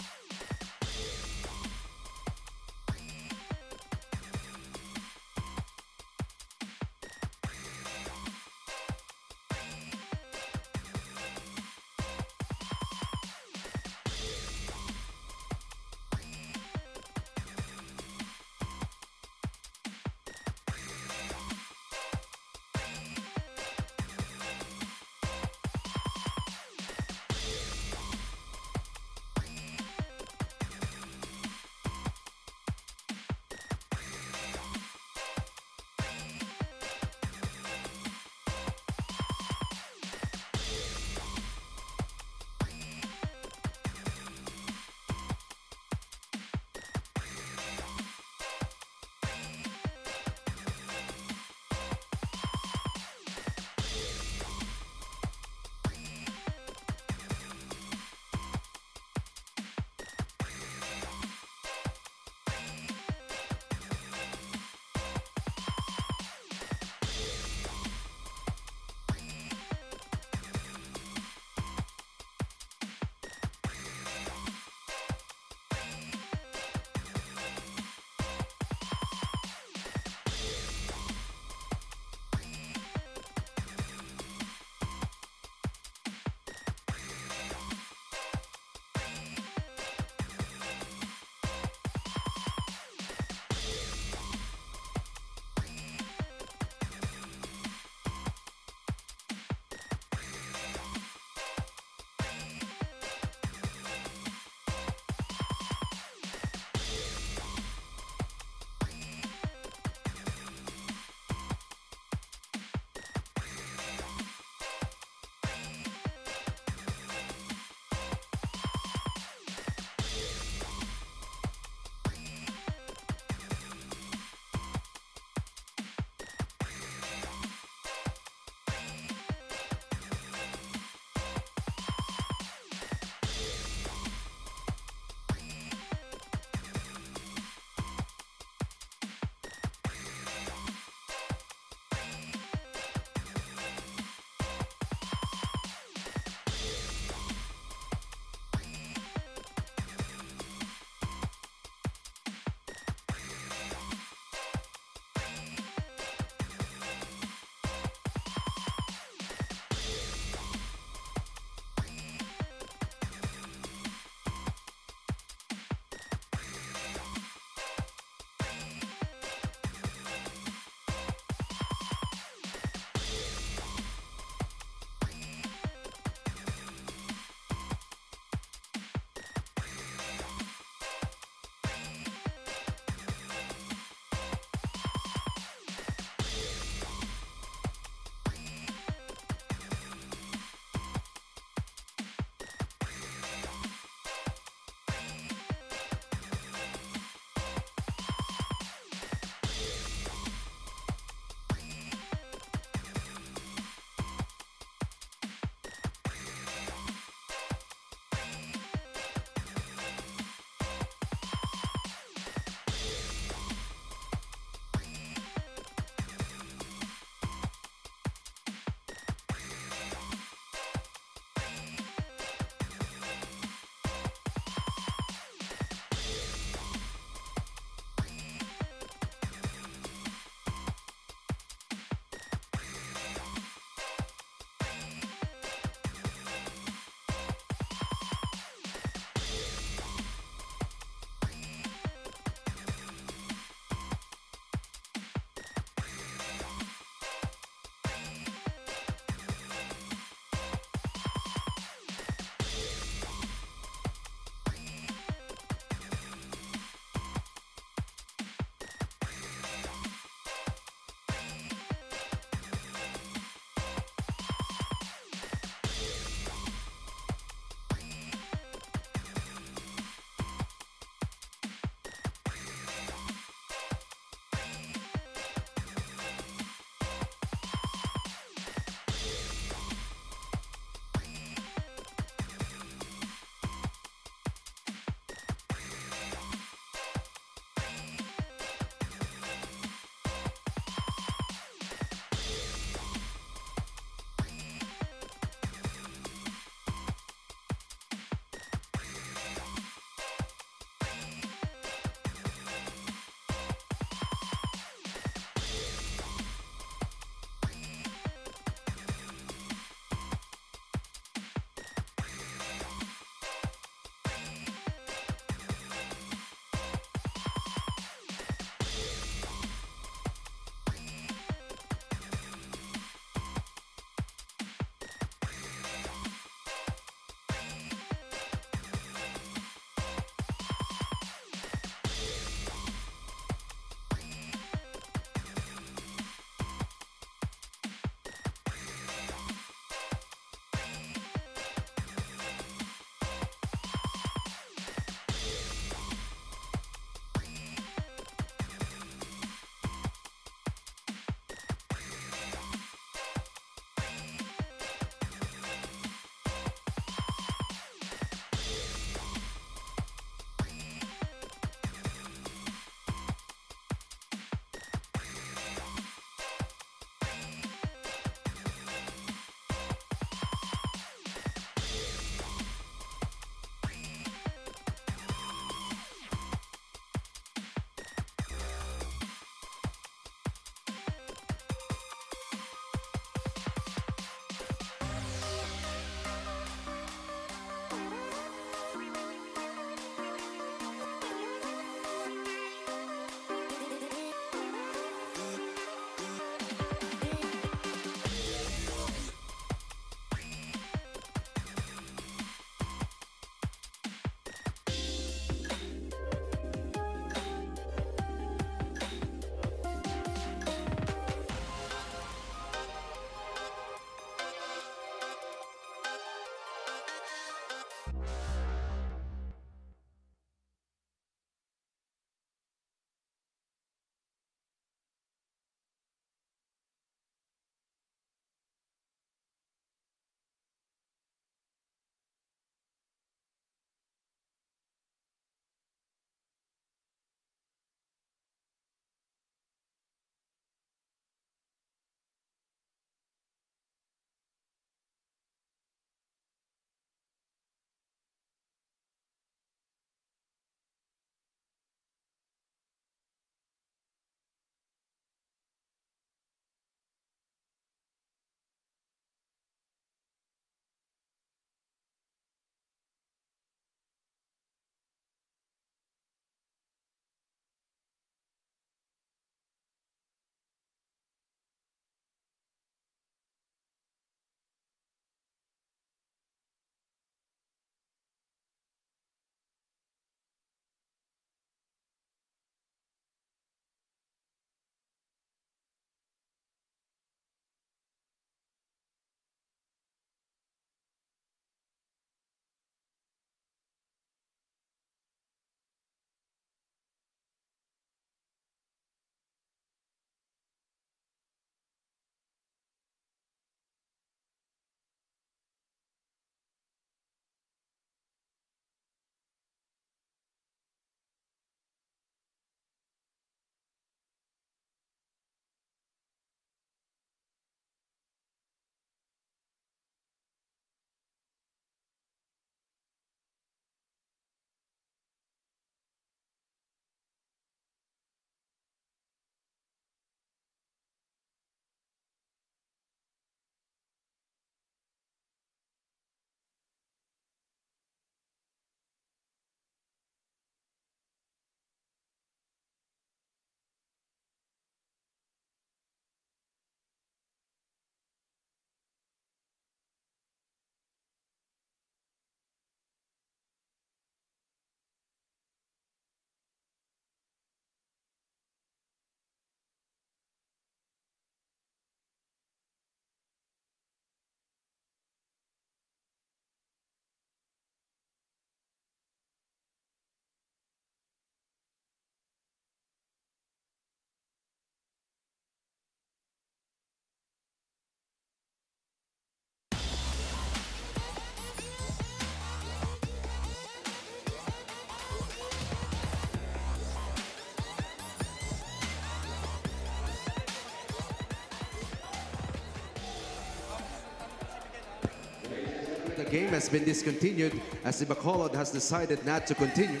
the game has been discontinued as the Bacolod has decided not to continue.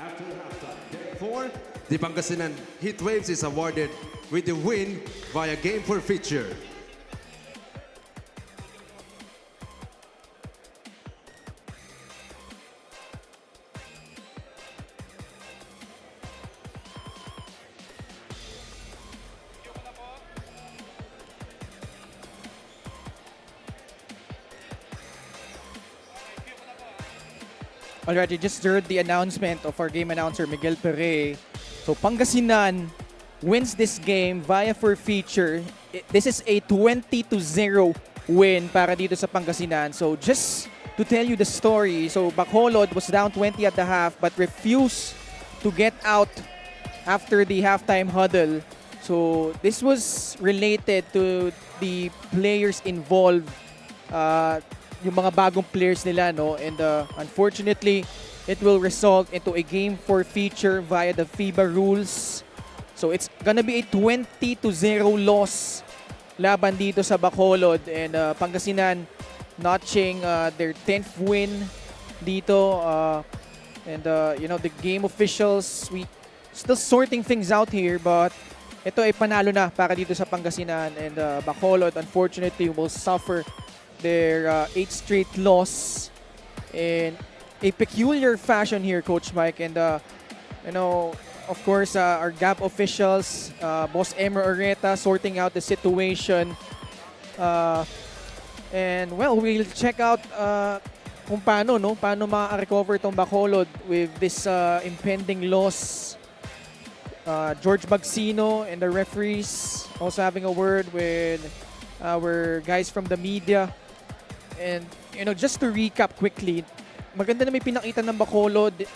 After halftime, therefore, the Pangasinan Heatwaves is awarded with the win via game forfeiture. Alright, you just heard the announcement of our game announcer, Miguel Pere. So, Pangasinan wins this game via forfeiture. This is a 20-0 win para dito sa Pangasinan. So, just to tell you the story, so Bacolod was down 20 at the half but refused to get out after the halftime huddle. So, this was related to the players involved. Yung mga bagong players nila, no? And unfortunately, it will result into a game forfeiture via the FIBA rules. So it's gonna be a 20-0 loss laban dito sa Bacolod, and Pangasinan notching their 10th win dito. And you know, the game officials, we still sorting things out here, but ito ay panalo na para dito sa Pangasinan, and Bacolod unfortunately will suffer their 8th straight loss in a peculiar fashion here, Coach Mike. And you know, of course, our GAP officials, Boss Emer Oreta, sorting out the situation. And well, we'll check out kung paano ma-recover itong Bacolod with this impending loss. George Magsino and the referees also having a word with our guys from the media. And, you know, just to recap quickly, maganda na may pinakita ng Bacolod,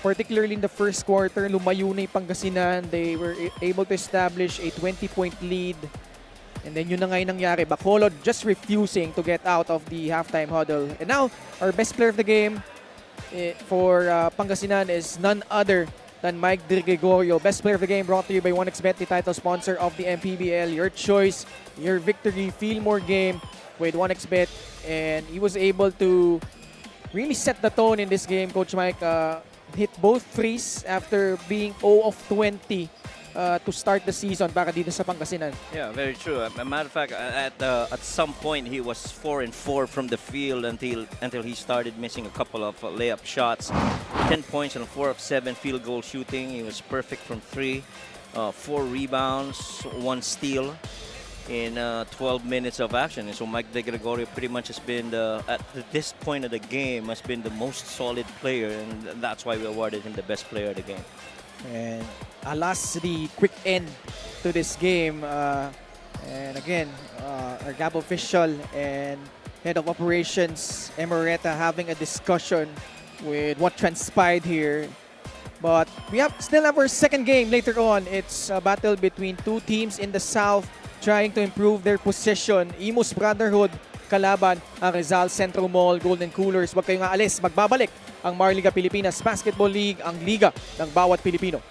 particularly in the first quarter. Lumayo na yung Pangasinan. They were able to establish a 20-point lead. And then yun na nga yung nangyari. Bacolod just refusing to get out of the halftime huddle. And now, our best player of the game for Pangasinan is none other than Mike De Gregorio. Best player of the game brought to you by 1xBet, the title sponsor of the MPBL. Your choice, your victory, feel more game with 1xBet. And he was able to really set the tone in this game, Coach Mike. Hit both threes after being 0 of 20 to start the season para dito sa Pangasinan. Yeah, very true. As a matter of fact, at some point he was 4 and 4 from the field until he started missing a couple of layup shots. 10 points and 4 of 7 field goal shooting. He was perfect from 3. 4 rebounds, 1 steal in 12 minutes of action. And so Mike De Gregorio pretty much has been, at this point of the game, has been the most solid player, and that's why we awarded him the best player of the game. And alas, the quick end to this game. And again, our GAP official and head of operations, Emoreta, having a discussion with what transpired here. But we still have our second game later on. It's a battle between two teams in the South trying to improve their position. Imus Brotherhood kalaban ang Rizal Centro Mall Golden Coolers. Huwag kayong aalis. Magbabalik ang Marliga Pilipinas Basketball League, ang liga ng bawat Pilipino.